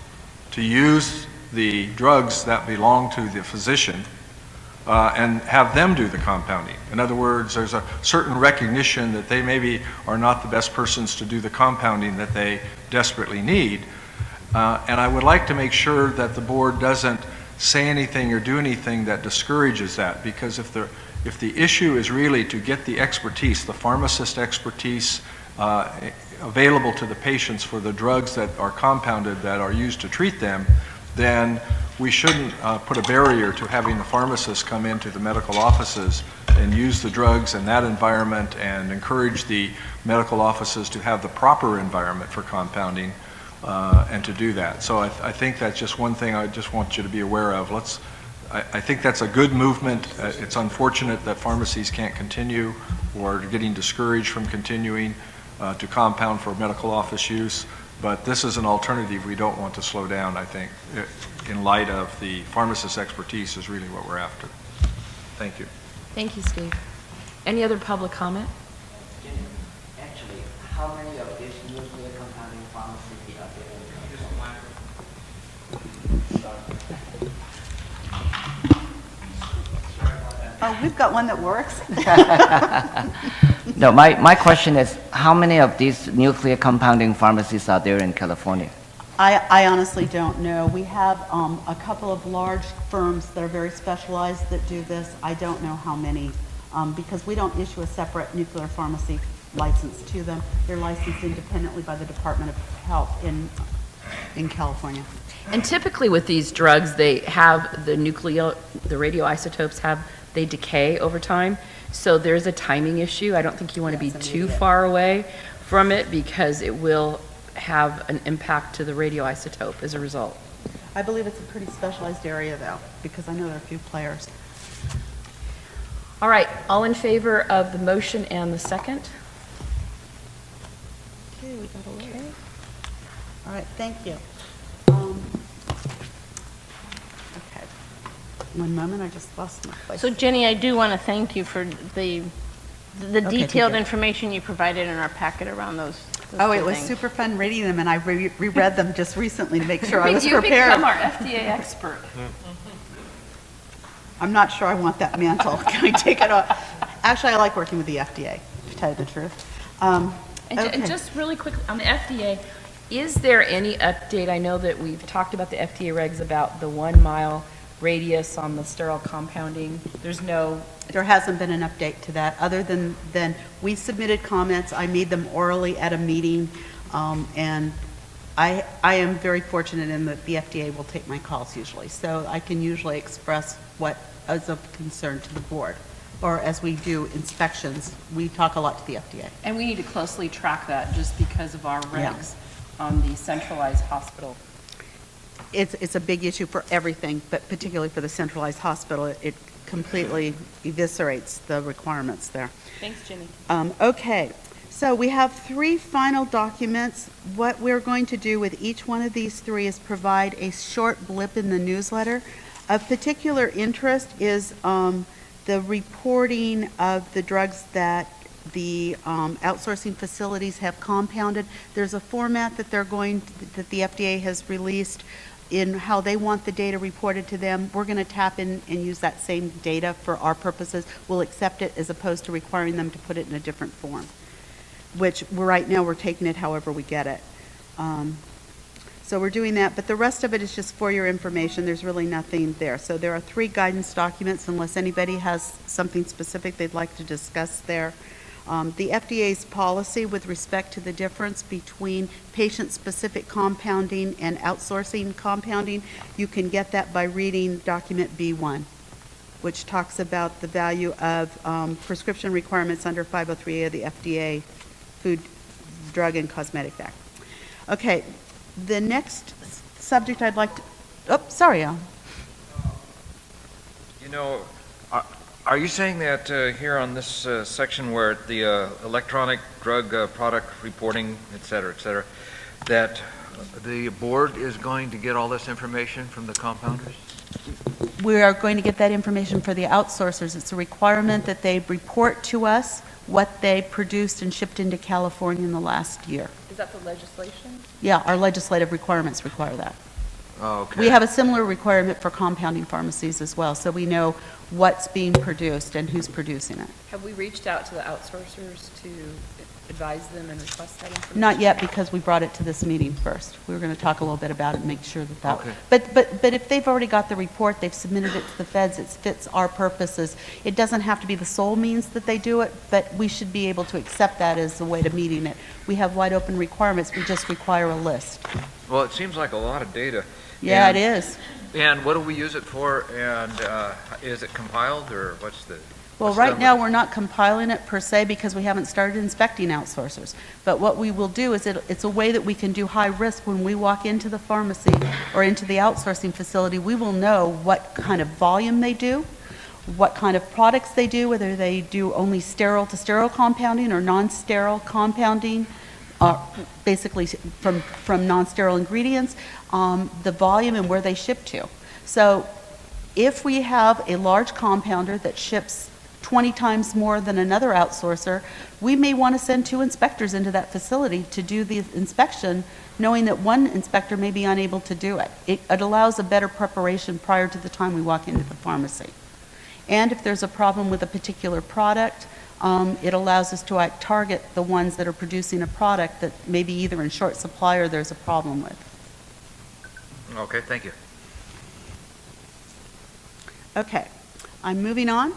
to use the drugs that belong to the physician and have them do the compounding. In other words, there's a certain recognition that they maybe are not the best persons to do the compounding that they desperately need. And I would like to make sure that the board doesn't say anything or do anything that discourages that, because if the issue is really to get the expertise, the pharmacist expertise available to the patients for the drugs that are compounded that are used to treat them, then we shouldn't put a barrier to having the pharmacists come into the medical offices and use the drugs in that environment and encourage the medical offices to have the proper environment for compounding and to do that. So I think that's just one thing I just want you to be aware of. I think that's a good movement. It's unfortunate that pharmacies can't continue or are getting discouraged from continuing to compound for medical office use, but this is an alternative we don't want to slow down, I think, in light of the pharmacist's expertise is really what we're after. Thank you. Thank you, Steve. Any other public comment? Actually, how many of these nuclear compounding pharmacies are there? Oh, we've got one that works. No, my question is, how many of these nuclear compounding pharmacies are there in California? I honestly don't know. We have a couple of large firms that are very specialized that do this. I don't know how many, because we don't issue a separate nuclear pharmacy license to them. They're licensed independently by the Department of Health in California. And typically with these drugs, they have the radioisotopes they decay over time. So there's a timing issue. I don't think you want to be too far away from it, because it will have an impact to the radioisotope as a result. I believe it's a pretty specialized area, though, because I know there are a few players. All right, all in favor of the motion and the second? Okay, we got a letter. All right, thank you. Okay. One moment, I just lost my place. So Jenny, I do want to thank you for the detailed you. information you provided in our packet around those Oh, two it was things. super fun reading them, and I reread them just recently to make sure I was You prepared. become our FDA expert. I'm not sure I want that mantle. Can I take it off? Actually, I like working with the FDA, to tell you the truth. And just really quick, on the FDA, is there any update? I know that we've talked about the FDA regs about the 1 mile radius on the sterile compounding. There hasn't been an update to that, other than we submitted comments, I made them orally at a meeting, and I am very fortunate in that the FDA will take my calls usually, so I can usually express what is of concern to the board. Or as we do inspections, we talk a lot to the FDA. And we need to closely track that just because of our regs on the centralized hospital. It's a big issue for everything, but particularly for the centralized hospital, it completely eviscerates the requirements there. Thanks, Jimmy. Okay, so we have 3 final documents. What we're going to do with each one of these 3 is provide a short blip in the newsletter. Of particular interest is the reporting of the drugs that the outsourcing facilities have compounded. There's a format that that the FDA has released in how they want the data reported to them. We're going to tap in and use that same data for our purposes. We'll accept it as opposed to requiring them to put it in a different form, which right now we're taking it however we get it. So we're doing that, but the rest of it is just for your information. There's really nothing there. So there are 3 guidance documents, unless anybody has something specific they'd like to discuss there. The FDA's policy with respect to the difference between patient-specific compounding and outsourcing compounding, you can get that by reading document B1, which talks about the value of prescription requirements under 503A of the FDA Food, Drug, and Cosmetic Act. Okay, the next subject I'd like to, sorry, Al. You know, are you saying that here on this section where the electronic drug product reporting, et cetera, that the board is going to get all this information from the compounders? We are going to get that information for the outsourcers. It's a requirement that they report to us what they produced and shipped into California in the last year. Is that the legislation? Yeah, our legislative requirements require that. Oh, okay. We have a similar requirement for compounding pharmacies as well, so we know what's being produced and who's producing it. Have we reached out to the outsourcers to advise them and request that information? Not yet, because we brought it to this meeting first. We were going to talk a little bit about it and make sure that Okay. But if they've already got the report, they've submitted it to the feds, it fits our purposes. It doesn't have to be the sole means that they do it, but we should be able to accept that as a way to meeting it. We have wide open requirements, we just require a list. Well, it seems like a lot of data. Yeah, it is. And what do we use it for, and is it compiled, or what's the... Well, right now, we're not compiling it per se because we haven't started inspecting outsourcers. But what we will do is it's a way that we can do high risk when we walk into the pharmacy or into the outsourcing facility. We will know what kind of volume they do, what kind of products they do, whether they do only sterile to sterile compounding or non-sterile compounding, basically from non-sterile ingredients, the volume and where they ship to. So if we have a large compounder that ships 20 times more than another outsourcer, we may want to send 2 inspectors into that facility to do the inspection, knowing that one inspector may be unable to do it. It allows a better preparation prior to the time we walk into the pharmacy. And if there's a problem with a particular product, it allows us to target the ones that are producing a product that may be either in short supply or there's a problem with. Okay, thank you. Okay, I'm moving on.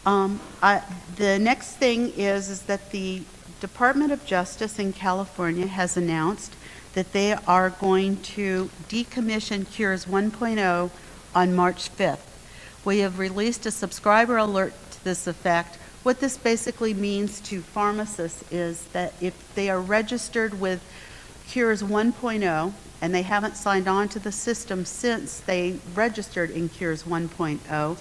The next thing is that the Department of Justice in California has announced that they are going to decommission Cures 1.0 on March 5th. We have released a subscriber alert to this effect. What this basically means to pharmacists is that if they are registered with Cures 1.0 and they haven't signed on to the system since they registered in Cures 1.0,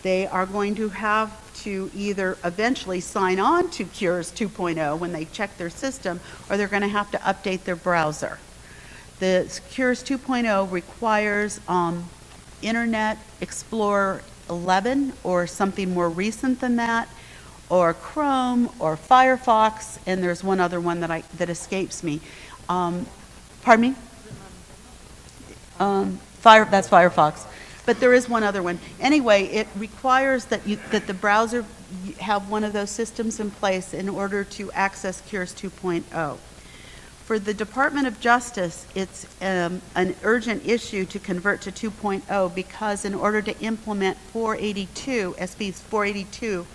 they are going to have to either eventually sign on to Cures 2.0 when they check their system, or they're going to have to update their browser. The Cures 2.0 requires Internet Explorer 11 or something more recent than that, or Chrome or Firefox, and there's one other one that escapes me. Pardon me? That's Firefox. But there is one other one. Anyway, it requires that the browser have one of those systems in place in order to access Cures 2.0. For the Department of Justice, it's an urgent issue to convert to 2.0 because in order to implement 482, SB 482,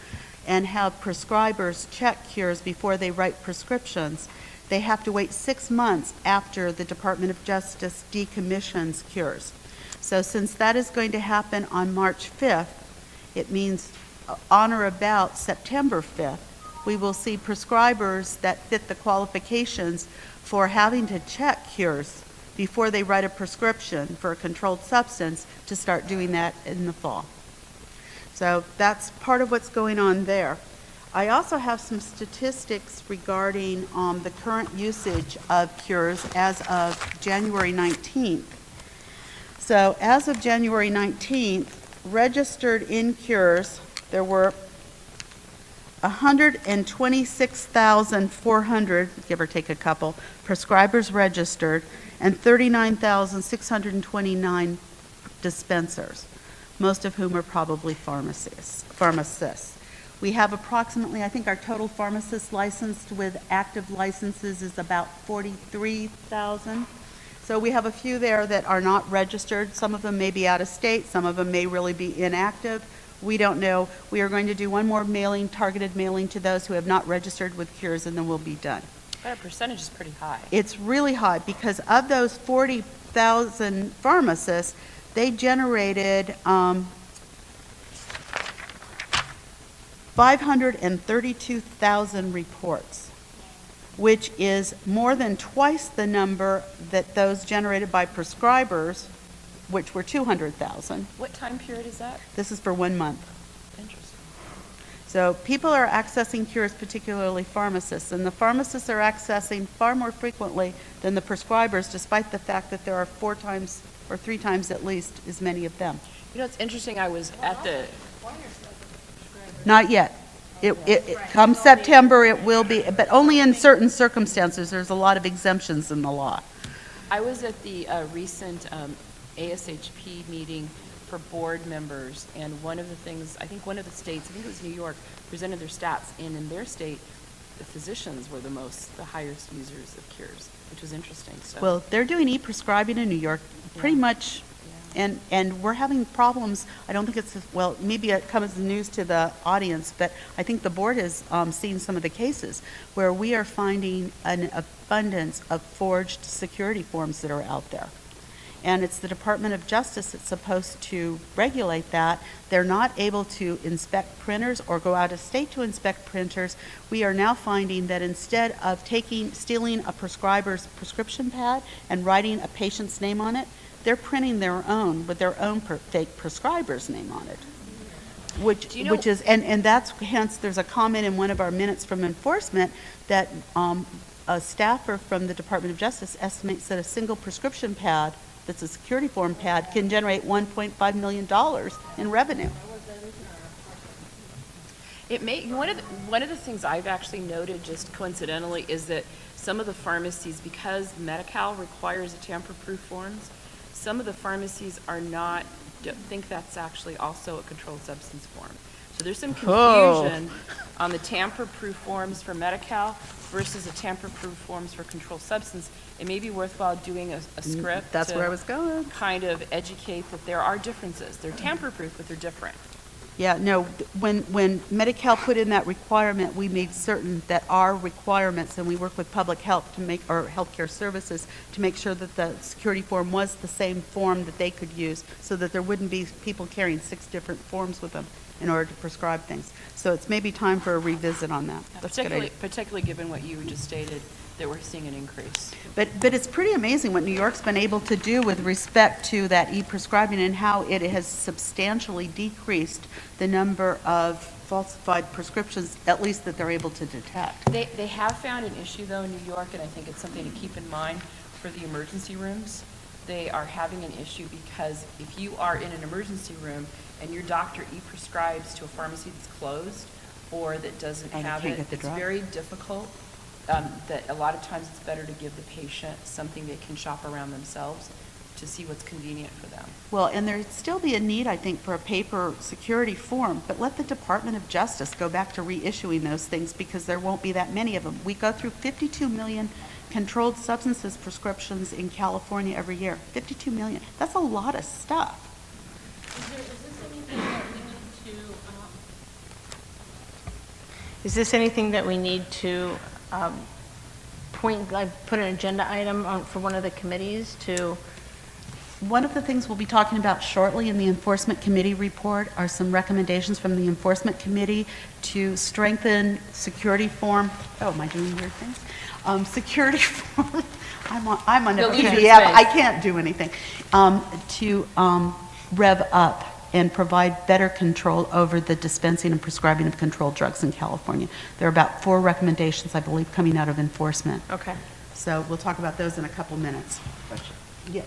and have prescribers check cures before they write prescriptions, they have to wait 6 months after the Department of Justice decommissions cures. So since that is going to happen on March 5th, it means on or about September 5th, we will see prescribers that fit the qualifications for having to check cures before they write a prescription for a controlled substance to start doing that in the fall. So that's part of what's going on there. I also have some statistics regarding the current usage of cures as of January 19th. So as of January 19th, registered in cures, there were 126,400, give or take a couple, prescribers registered, and 39,629 dispensers, most of whom are probably pharmacists. We have approximately, I think our total pharmacists licensed with active licenses is about 43,000. So we have a few there that are not registered. Some of them may be out of state, some of them may really be inactive. We don't know. We are going to do one more mailing, targeted mailing to those who have not registered with cures, and then we'll be done. That percentage is pretty high. It's really high because of those 40,000 pharmacists, they generated 532,000 reports, which is more than twice the number that those generated by prescribers, which were 200,000. What time period is that? This is for 1 month. Interesting. So people are accessing cures, particularly pharmacists, and the pharmacists are accessing far more frequently than the prescribers, despite the fact that there are 4 times or 3 times at least as many of them. You know, it's interesting, I was at the... Not yet. It come September, it will be, but only in certain circumstances. There's a lot of exemptions in the law. I was at the recent ASHP meeting for board members, and one of the things, I think one of the states, I think it was New York, presented their stats, and in their state, the physicians were the highest users of cures, which was interesting. So. Well, they're doing e-prescribing in New York pretty much, and we're having problems. I don't think it's, well, maybe it comes as news to the audience, but I think the board has seen some of the cases where we are finding an abundance of forged security forms that are out there. And it's the Department of Justice that's supposed to regulate that. They're not able to inspect printers or go out of state to inspect printers. We are now finding that instead of stealing a prescriber's prescription pad and writing a patient's name on it, they're printing their own with their own fake prescriber's name on it. Which is, and that's, hence there's a comment in one of our minutes from enforcement that a staffer from the Department of Justice estimates that a single prescription pad that's a security form pad can generate $1.5 million in revenue. It may, one of the things I've actually noted just coincidentally is that some of the pharmacies, because Medi-Cal requires a tamper-proof forms, some of the pharmacies don't think that's actually also a controlled substance form. So there's some confusion on the tamper-proof forms for Medi-Cal versus the tamper-proof forms for controlled substance. It may be worthwhile doing a script. That's where I was going. Kind of educate that there are differences. They're tamper-proof, but they're different. Yeah, no, when Medi-Cal put in that requirement, we made certain that our requirements, and we work with public health to make, or healthcare services, to make sure that the security form was the same form that they could use, so that there wouldn't be people carrying 6 different forms with them in order to prescribe things. So it's maybe time for a revisit on that. That's particularly given what you just stated, that we're seeing an increase. But it's pretty amazing what New York's been able to do with respect to that e-prescribing and how it has substantially decreased the number of falsified prescriptions, at least that they're able to detect. They have found an issue, though, in New York, and I think it's something to keep in mind for the emergency rooms. They are having an issue because if you are in an emergency room and your doctor e-prescribes to a pharmacy that's closed or that doesn't have it, it's very difficult. That a lot of times it's better to give the patient something they can shop around themselves to see what's convenient for them. Well, and there'd still be a need, I think, for a paper security form, but let the Department of Justice go back to reissuing those things because there won't be that many of them. We go through 52 million controlled substances prescriptions in California every year. 52 million. That's a lot of stuff. Is this anything that we need to put an agenda item on for one of the committees to? One of the things we'll be talking about shortly in the Enforcement Committee report are some recommendations from the Enforcement Committee to strengthen security form. Oh, am I doing weird things? Security form. I'm on a PDF. I can't do anything. To rev up and provide better control over the dispensing and prescribing of controlled drugs in California. There are about 4 recommendations, I believe, coming out of enforcement. Okay. So we'll talk about those in a couple minutes. Yes.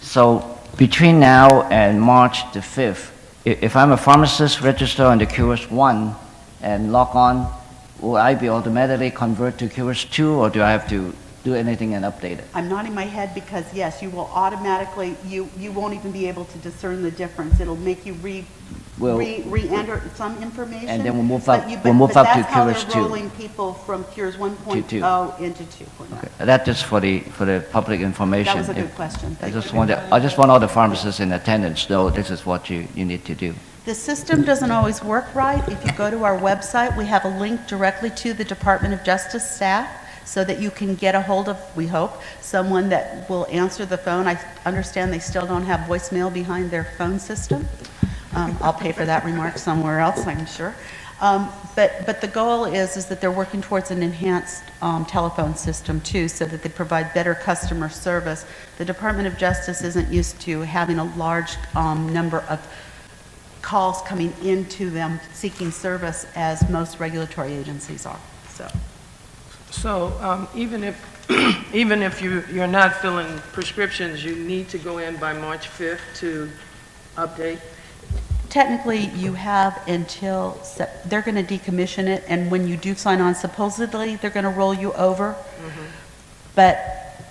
So between now and March the 5th, if I'm a pharmacist registered under Cures 1 and log on, will I be automatically converted to Cures 2, or do I have to do anything and update it? I'm nodding my head because, yes, you will automatically, you won't even be able to discern the difference. It'll make you re-enter some information. And then we'll move but up, you- we'll move but up to that's how Cures they're 2. rolling people from Cures 1.0 into 2.0. Okay. That's just for the public information. That was a good If- question. I just want all the pharmacists in attendance to know this is what you need to do. The system doesn't always work right. If you go to our website, we have a link directly to the Department of Justice staff so that you can get a hold of, we hope, someone that will answer the phone. I understand they still don't have voicemail behind their phone system. I'll pay for that remark somewhere else, I'm sure. But the goal is that they're working towards an enhanced telephone system too, so that they provide better customer service. The Department of Justice isn't used to having a large number of calls coming into them seeking service as most regulatory agencies are. So even if you're not filling prescriptions, you need to go in by March 5th to update? Technically, you have until, they're going to decommission it, and when you do sign on, supposedly, they're going to roll you over. But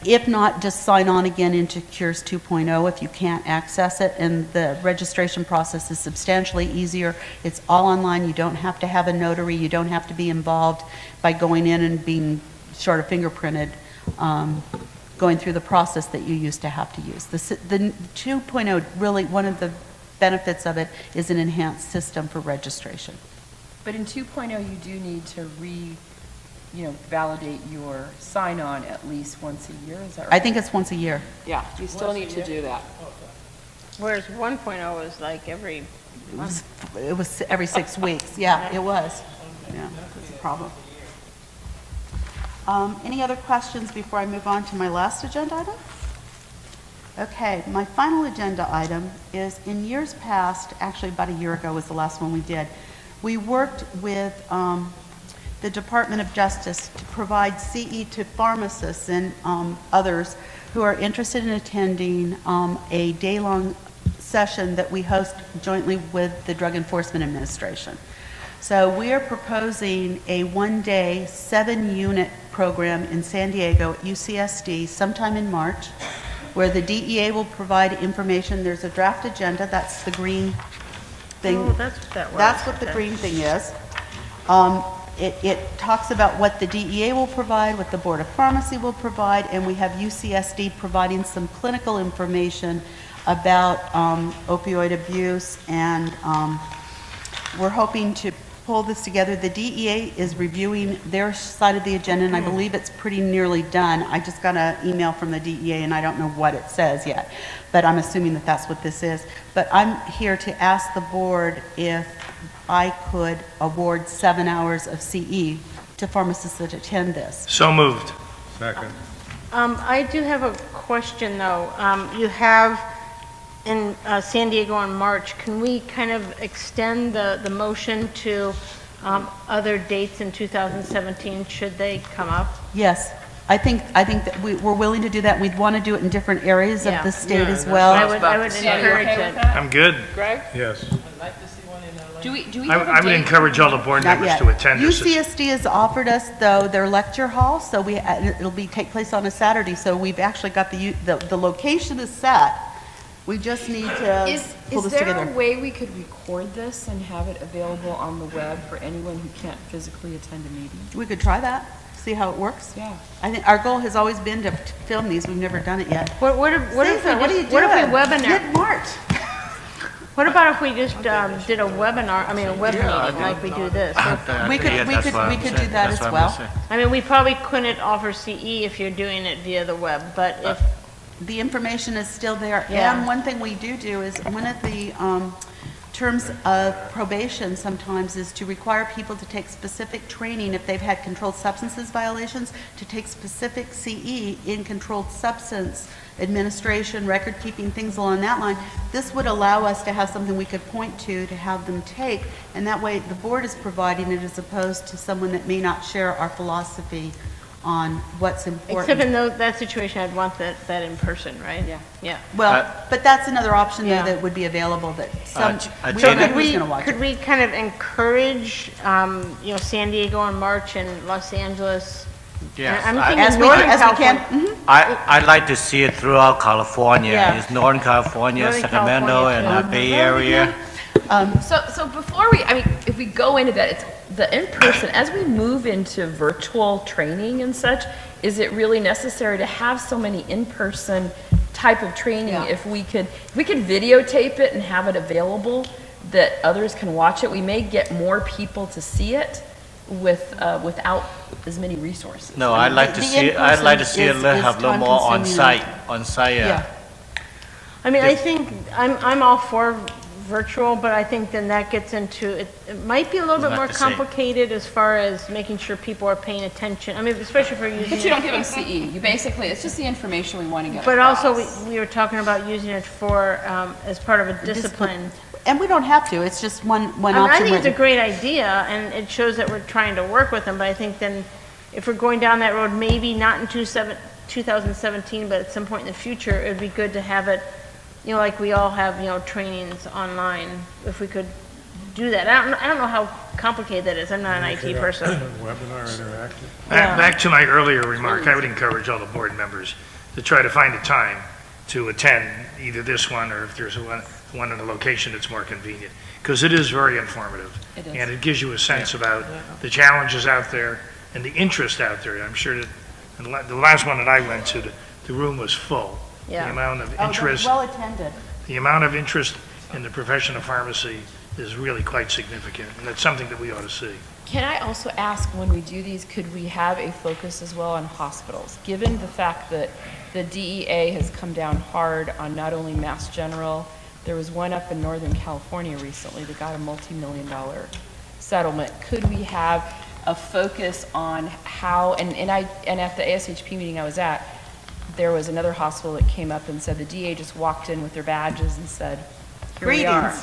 if not, just sign on again into Cures 2.0 if you can't access it, and the registration process is substantially easier. It's all online. You don't have to have a notary. You don't have to be involved by going in and being sort of fingerprinted, going through the process that you used to have to use. The 2.0, really, one of the benefits of it is an enhanced system for registration. But in 2.0, you do need to validate your sign-on at least once a year, is that right? I think it's once a year. Yeah, you still need to do that. Whereas 1.0 is like every month. It was every 6 weeks. Yeah, it was. Yeah, that's a problem. Any other questions before I move on to my last agenda item? Okay, my final agenda item is, in years past, actually about a year ago was the last one we did, we worked with the Department of Justice to provide CE to pharmacists and others who are interested in attending a day-long session that we host jointly with the Drug Enforcement Administration. So we are proposing a one-day, 7-unit program in San Diego at UCSD sometime in March, where the DEA will provide information. There's a draft agenda. That's the green thing. Oh, that's what that was. That's what the green thing is. It talks about what the DEA will provide, what the Board of Pharmacy will provide, and we have UCSD providing some clinical information about opioid abuse, and we're hoping to pull this together. The DEA is reviewing their side of the agenda, and I believe it's pretty nearly done. I just got an email from the DEA, and I don't know what it says yet, but I'm assuming that that's what this is. But I'm here to ask the board if I could award 7 hours of CE to pharmacists that attend this. So moved. Second. I do have a question, though. You have in San Diego in March. Can we kind of extend the motion to other dates in 2017, should they come up? Yes. I think that we're willing to do that. We'd want to do it in different areas of the state as well. I would encourage it. I'm good. Greg? Yes. I'd like to see one in LA. Do we I have a I would date? encourage all the board Not members yet. to attend this. UCSD has offered us, though, their lecture hall, so it'll take place on a Saturday, so we've actually got the location is set. We just need to pull Is this there together. a way we could record this and have it available on the web for anyone who can't physically attend a meeting? We could try that, see how it works. Yeah. I think our goal has always been to film these. We've never done it yet. What if we webinar? What about if we just did a webinar, a web meeting like we do this? We could do that as well. I mean, we probably couldn't offer CE if you're doing it via the web, but if. The information is still there. Yeah. And one thing we do is, one of the terms of probation sometimes is to require people to take specific training if they've had controlled substances violations, to take specific CE in controlled substance administration, record keeping, things along that line. This would allow us to have something we could point to have them take, and that way the board is providing it as opposed to someone that may not share our philosophy on what's important. Except in that situation, I'd want that in person, right? Yeah. Well, but that's another option though that would be available that some, we don't know who's gonna watch it. Could we kind of encourage, San Diego in March and Los Angeles? Yes, I'm I- thinking As we Northern can. California. I'd like to see it throughout California. Yeah. It's Northern California, Northern Sacramento, California, and too. Bay Area. So before if we go into that, it's the in-person, as we move into virtual training and such, is it really necessary to have so many in-person type of training? Yeah. If we could videotape it and have it available that others can watch it, we may get more people to see it without as many resources. No, I'd like to see it have a little more on-site. Yeah. I mean, I think I'm all for virtual, but I think then that gets into it. It might be a little bit Not more the same. complicated as far as making sure people are paying attention. I mean, especially for using. But you don't give them CE. You basically, it's just the information we want to get But across. also, we were talking about using it for as part of a discipline. And we don't have to, it's just one I option. think it's a where- great idea, and it shows that we're trying to work with them, but I think then if we're going down that road, maybe not in 2017, but at some point in the future, it would be good to have it, like we all have, trainings online, if we could do that. I don't know how complicated that is. I'm not an IT person. Webinar interactive. Back to my earlier remark, I would encourage all the board members to try to find a time to attend either this one or if there's one in a location that's more convenient, because it is very informative. It is. And it gives you a sense about the challenges out there and the interest out there. I'm sure that the last one that I went to, the room was full. Yeah. The amount of Oh, interest, well attended. the amount of interest in the profession of pharmacy is really quite significant, and that's something that we ought to see. Can I also ask, when we do these, could we have a focus as well on hospitals? Given the fact that the DEA has come down hard on not only Mass General, there was one up in Northern California recently that got a multi-million-dollar settlement. Could we have a focus on how, and at the ASHP meeting I was at, there was another hospital that came up and said the DEA just walked in with their badges and said, here we are.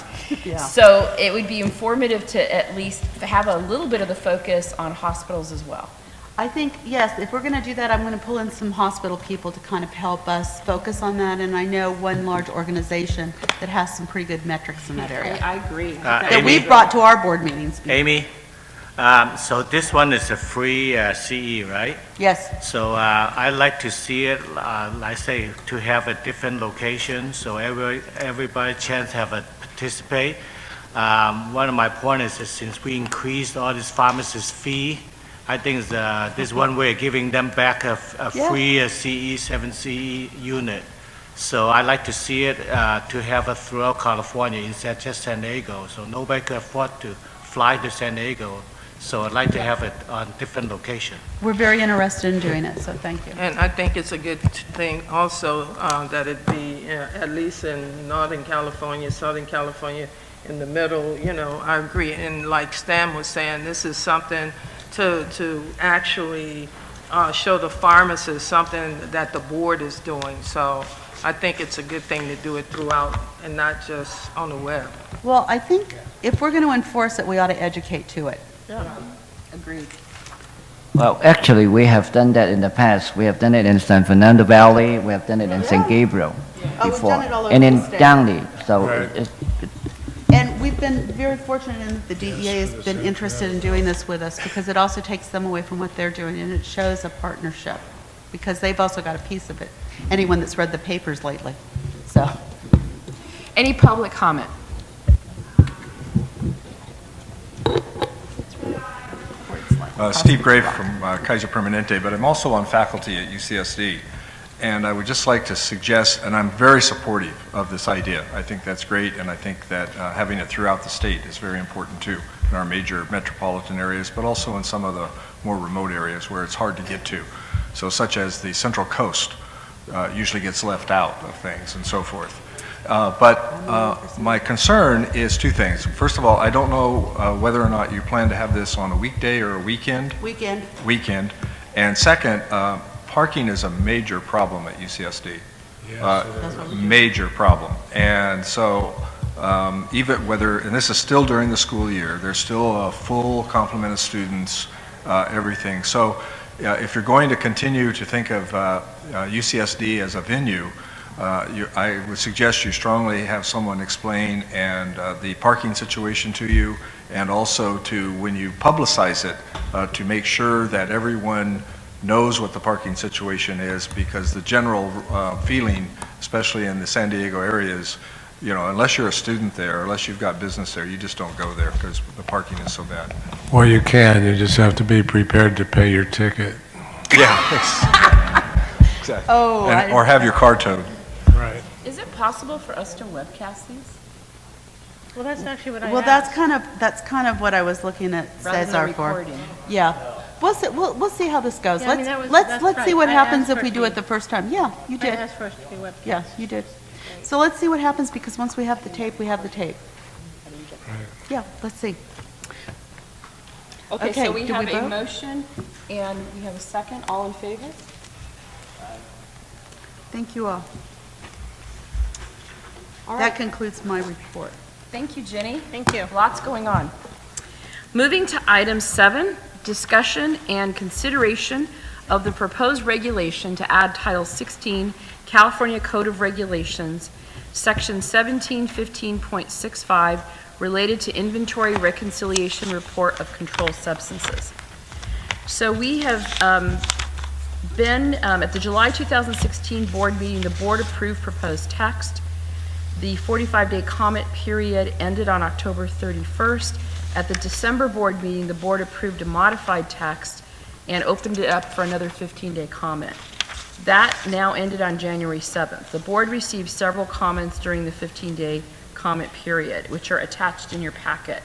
Yeah. So it would be informative to at least have a little bit of the focus on hospitals as well. I think, yes, if we're going to do that, I'm going to pull in some hospital people to kind of help us focus on that, and I know one large organization that has some pretty good metrics in that area. I agree. That Amy? we've brought to our board meetings. Amy, so this one is a free CE, right? Yes. So I'd like to see it, I say, to have a different location, so everybody chance have a participate. One of my points is since we increased all this pharmacist fee, I think this one way of giving them back a free CE, 7 CE unit. So I'd like to see it to have it throughout California instead of just San Diego. So nobody could afford to fly to San Diego. So I'd like to have it on different location. We're very interested in doing it, so thank you. And I think it's a good thing also that it be at least in Northern California, Southern California, in the middle, I agree. And like Stan was saying, this is something to actually show the pharmacists something that the board is doing. So I think it's a good thing to do it throughout and not just on the web. Well, I think if we're going to enforce it, we ought to educate to it. Yeah. Agreed. Well, actually, we have done that in the past. We have done it in San Fernando Valley. We have done it in San Gabriel Oh, we've before, done it all over and the in state. Downey. So Right. it's And we've been very fortunate in that the DEA has been interested in doing this with us, because it also takes them away from what they're doing, and it shows a partnership, because they've also got a piece of it. Anyone that's read the papers lately, so. Any public comment? Steve Gray from Kaiser Permanente, but I'm also on faculty at UCSD. And I would just like to suggest, and I'm very supportive of this idea. I think that's great, and I think that having it throughout the state is very important too, in our major metropolitan areas, but also in some of the more remote areas where it's hard to get to. So such as the Central Coast usually gets left out of things and so forth. But my concern is two things. First of all, I don't know whether or not you plan to have this on a weekday or a weekend. Weekend. And second, parking is a major problem at UCSD. Major problem. And so even whether, and this is still during the school year, there's still a full complement of students, everything. So if you're going to continue to think of UCSD as a venue, I would suggest you strongly have someone explain and the parking situation to you, and also to, when you publicize it, to make sure that everyone knows what the parking situation is, because the general feeling, especially in the San Diego areas, you know, unless you're a student there, unless you've got business there, you just don't go there because the parking is so bad. Well, you can. You just have to be prepared to pay your ticket. Yeah. Exactly. Oh, or have your car towed. Right. Is it possible for us to webcast these? Well, that's actually what I Well, asked. that's kind of what I was looking at Rather than Cesar for. recording. Yeah. We'll see how this goes. Yeah, I mean, that's Let's see right. what I happens asked if for we it do to it be- the first time. Yeah, you I did. asked for it to be webcast. Yeah, you did. So let's see what happens, because once we have the tape, we have the tape. Yeah, let's see. Okay, Okay, so we do we have a vote? motion and we have a second. All in favor? Thank you all. All That right. concludes my report. Thank you, Jenny. Thank you. Lots going on. Moving to item 7, discussion and consideration of the proposed regulation to add Title 16 California Code of Regulations, Section 1715.65, related to inventory reconciliation report of controlled substances. So we have been at the July 2016 board meeting, the board approved proposed text. The 45-day comment period ended on October 31st. At the December board meeting, the board approved a modified text and opened it up for another 15-day comment. That now ended on January 7th. The board received several comments during the 15-day comment period, which are attached in your packet.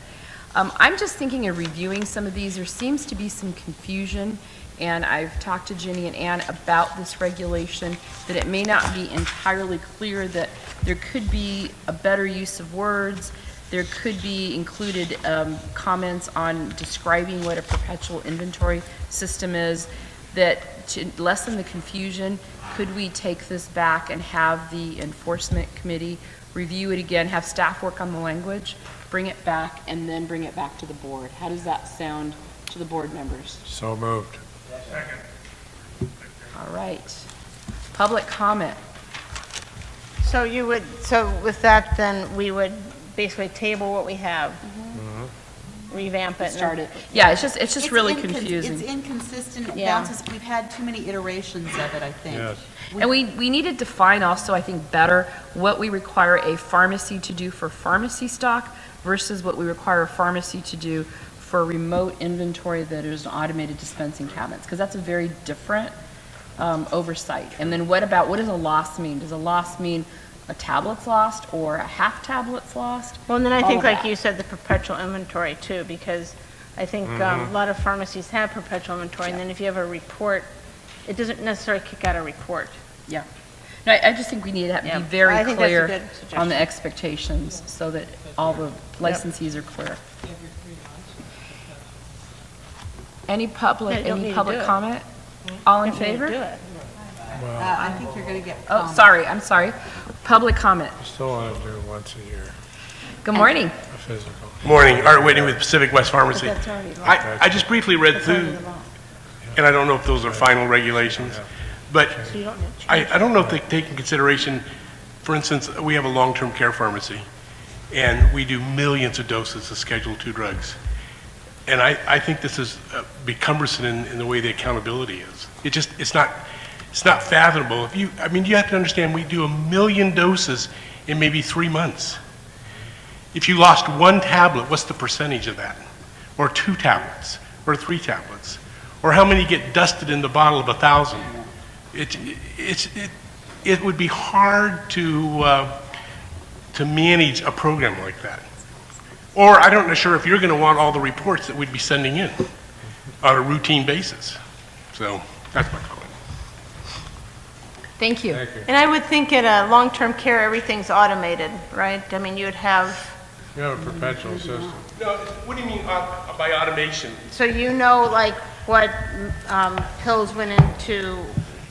I'm just thinking of reviewing some of these. There seems to be some confusion, and I've talked to Jenny and Ann about this regulation, that it may not be entirely clear, that there could be a better use of words. There could be included comments on describing what a perpetual inventory system is, that to lessen the confusion, could we take this back and have the enforcement committee review it again, have staff work on the language, bring it back, and then bring it back to the board? How does that sound to the board members? So moved. All right. Public comment. So so with that, then we would basically table what we have, revamp it. and Start then- it. Yeah, it's just It's really It's confusing. inconsistent. It Yeah. bounces. We've had too many iterations of it, I think. Yes. And we need to define also, I think, better what we require a pharmacy to do for pharmacy stock versus what we require a pharmacy to do for remote inventory that is automated dispensing cabinets, because that's a very different oversight. And then what does a loss mean? Does a loss mean a tablet's lost or a half tablet's lost? Well, and then I All think, of like that. you said, the perpetual inventory too, because I think a lot of pharmacies have perpetual inventory, and then if you have a report, it doesn't necessarily kick out a report. Yeah. No, I just think we need to Yeah. be very I think that's a clear good on suggestion. the expectations so that all the licensees are clear. Any Yeah, you don't need any to public do it. comment? All in You don't need to favor? do it. I think you're going to get. Oh, sorry, I'm sorry. Public comment. Still want to do it once a year, Good morning. a physical. Morning, Art Whitney with Pacific West Pharmacy. That's already law. I just briefly read through, and I don't know if those are final regulations, but So you don't need to change I don't know if they take in consideration, for instance, we have a long-term care pharmacy, and we do millions of doses of Schedule II drugs. And I think this is be cumbersome in the way the accountability is. It's not fathomable. You have to understand, we do 1 million doses in maybe 3 months. If you lost 1 tablet, what's the percentage of that? Or 2 tablets, or 3 tablets? Or how many get dusted in the bottle of 1,000? It would be hard to manage a program like that. Or I'm not sure if you're going to want all the reports that we'd be sending in on a routine basis. So that's my comment. Thank you. And I would think in a long-term care, everything's automated, right? I mean, you'd have... You have a perpetual system. No, what do you mean by automation? So you know, like, what pills went into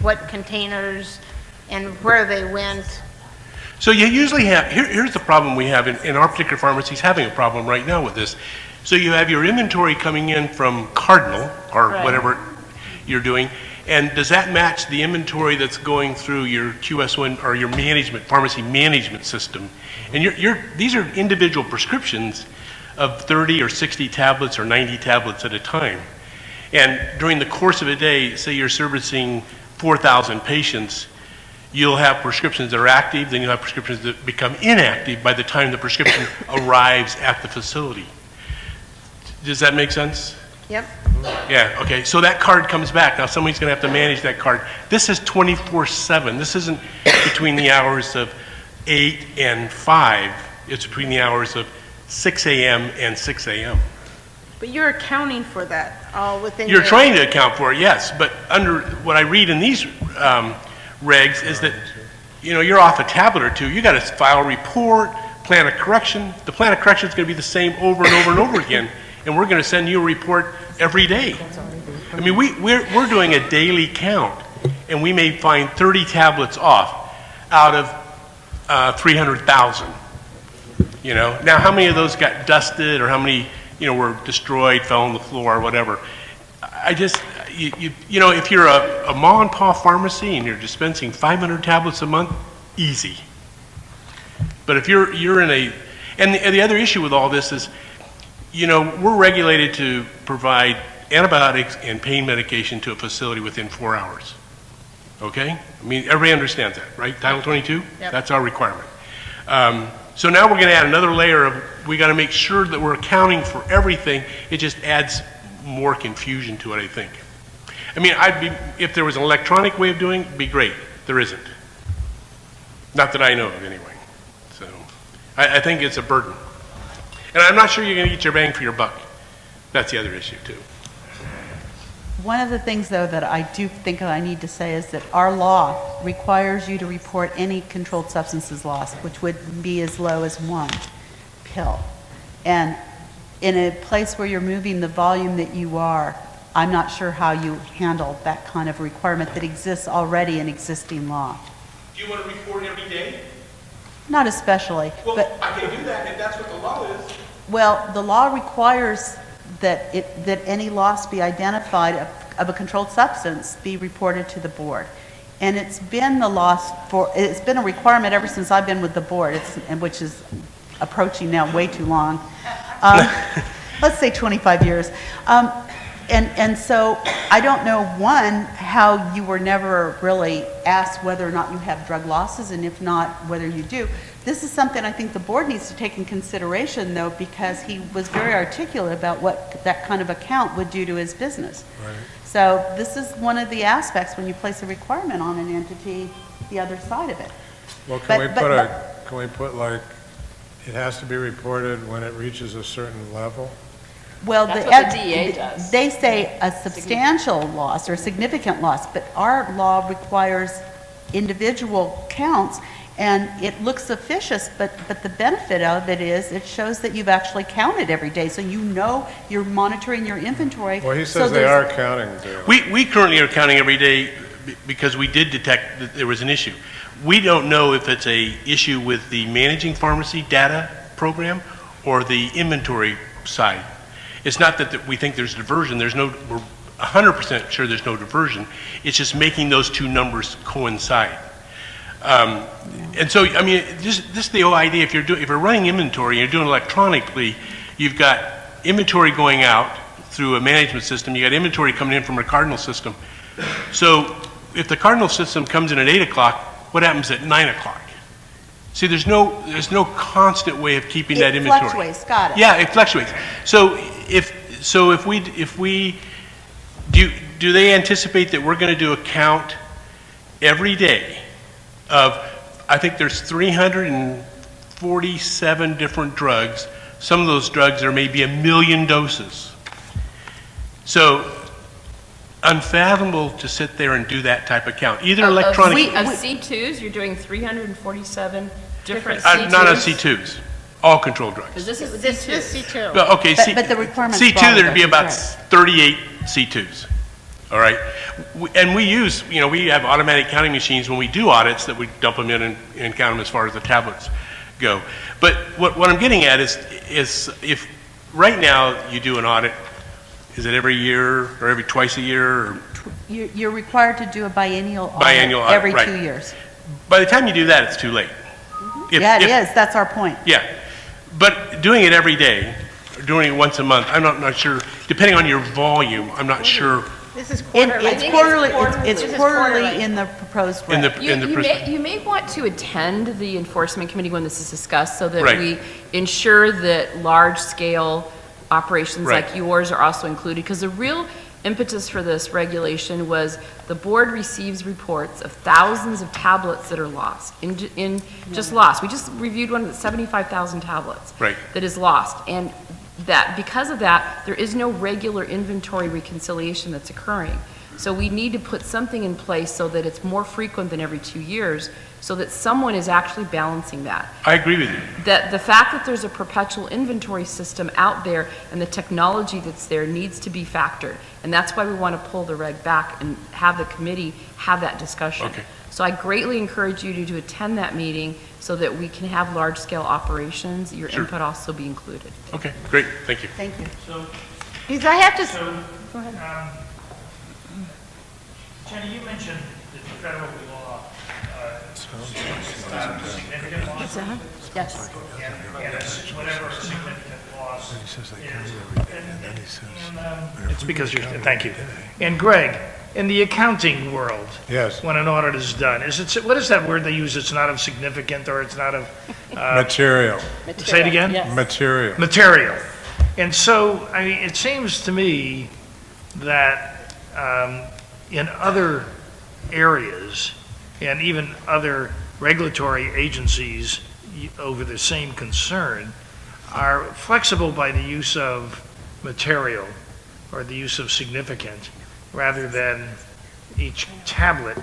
what containers and where they went. So you usually have, here's the problem we have in our particular pharmacies, having a problem right now with this. So you have your inventory coming in from Cardinal, or whatever you're doing, and does that match the inventory that's going through your QS1 or your pharmacy management system? And these are individual prescriptions of 30 or 60 tablets or 90 tablets at a time. And during the course of a day, say you're servicing 4,000 patients, you'll have prescriptions that are active, then you'll have prescriptions that become inactive by the time the prescription arrives at the facility. Does that make sense? Yep. Yeah, okay, so that card comes back. Now somebody's going to have to manage that card. This is 24/7. This isn't between the hours of 8 and 5. It's between the hours of 6 a.m. and 6 a.m. But you're accounting for that all within You're trying to account for it, yes, but under what I read in these regs is that, you're off a tablet or two, you got to file a report, plan of correction. The plan of correction is going to be the same over and over and over again, and we're going to send you a report every day. I mean, we're doing a daily count, and we may find 30 tablets off out of 300,000. Now how many of those got dusted, or how many were destroyed, fell on the floor, or whatever? If you're a mom and pop pharmacy and you're dispensing 500 tablets a month, easy. But if you're in a, and the other issue with all this is, we're regulated to provide antibiotics and pain medication to a facility within 4 hours. Okay? I mean, everybody understands that, right? Title 22? Yep. That's our requirement. So now we're going to add another layer of, we got to make sure that we're accounting for everything. It just adds more confusion to it, I think. I mean, if there was an electronic way of doing it, it'd be great. There isn't. Not that I know of, anyway. So I think it's a burden. And I'm not sure you're going to get your bang for your buck. That's the other issue, too. One of the things, though, that I do think I need to say is that our law requires you to report any controlled substances loss, which would be as low as 1 pill. And in a place where you're moving the volume that you are, I'm not sure how you handle that kind of requirement that exists already in existing law. Do you want to report every day? Not especially. Well, but, I can do that if that's what the law is. Well, the law requires that any loss be identified of a controlled substance be reported to the board. And it's been it's been a requirement ever since I've been with the board, which is approaching now way too long. Let's say 25 years. And so I don't know, one, how you were never really asked whether or not you have drug losses, and if not, whether you do. This is something I think the board needs to take in consideration, though, because he was very articulate about what that kind of account would do to his business. Right. So this is one of the aspects when you place a requirement on an entity, the other side of it. Well, can we put like, it has to be reported when it reaches a certain level? Well, That's what the DEA does. They say a substantial loss or a significant loss, but our law requires individual counts, and it looks officious, but the benefit of it is it shows that you've actually counted every day, so you know you're monitoring your inventory. Well, he says they are counting daily. We currently are counting every day because we did detect that there was an issue. We don't know if it's a issue with the managing pharmacy data program or the inventory side. It's not that we think there's diversion. We're 100% sure there's no diversion. It's just making those two numbers coincide. And so, I mean, this the whole idea, if you're running inventory, you're doing electronically, you've got inventory going out through a management system, you got inventory coming in from a Cardinal system. So if the Cardinal system comes in at 8 o'clock, what happens at 9 o'clock? See, there's no constant way of keeping that inventory. It fluctuates, got it. Yeah, it fluctuates. So if we do they anticipate that we're going to do a count every day of, I think there's 347 different drugs. Some of those drugs, there may be 1 million doses. So unfathomable to sit there and do that type of count. Either electronic... Of C2s, you're doing 347 different C2s? Not on C2s, all controlled drugs. This is C2. Well, okay, but the requirements C2, broader, there'd be that's about right. 38 C2s. All right, and we use, we have automatic counting machines when we do audits that we dump them in and count them as far as the tablets go. But what I'm getting at is if right now you do an audit, is it every year or every twice a year? Or You're required to do a biennial audit biannual every right. 2 years. By the time you do that, it's too late. It is. That's our point. Yeah, but doing it every day, or doing it once a month, I'm not sure. Depending on your volume, I'm not sure. This is quarterly. It's quarterly. It's quarterly in the proposed rate. You may want to attend the enforcement committee when this is discussed so that Right. we ensure that large-scale operations Right. like yours are also included, because the real impetus for this regulation was the board receives reports of thousands of tablets that are lost, just lost. We just reviewed one that's 75,000 tablets Right. that is lost, and that because of that, there is no regular inventory reconciliation that's occurring. So we need to put something in place so that it's more frequent than every 2 years, so that someone is actually balancing that. I agree with you. That the fact that there's a perpetual inventory system out there and the technology that's there needs to be factored. And that's why we want to pull the reg back and have the committee have that discussion. Okay. So I greatly encourage you to attend that meeting so that we can have large-scale operations, your Sure. input also be included. Okay, great, thank you. Thank you. So, Because I have to, go ahead. Jenny, you mentioned that the federal law significant loss. Yes. And whatever significant loss is. It's because you're, thank you. And Greg, in the accounting world, Yes. when an audit is done, what is that word they use? It's not of significant, or it's not of... Material. Say it again? Material. Material. And so, I mean, it seems to me that in other areas, and even other regulatory agencies over the same concern, are flexible by the use of material or the use of significant, rather than each tablet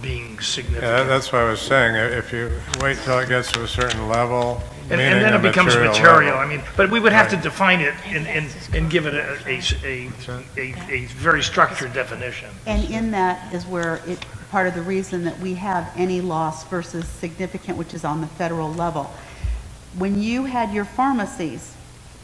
being significant. Yeah, that's what I was saying. If you wait till it gets to a certain level, And meaning then a it becomes material material. level. I mean, but we would have to Right. define it and give it a very structured definition. And in that is where part of the reason that we have any loss versus significant, which is on the federal level. When you had your pharmacies,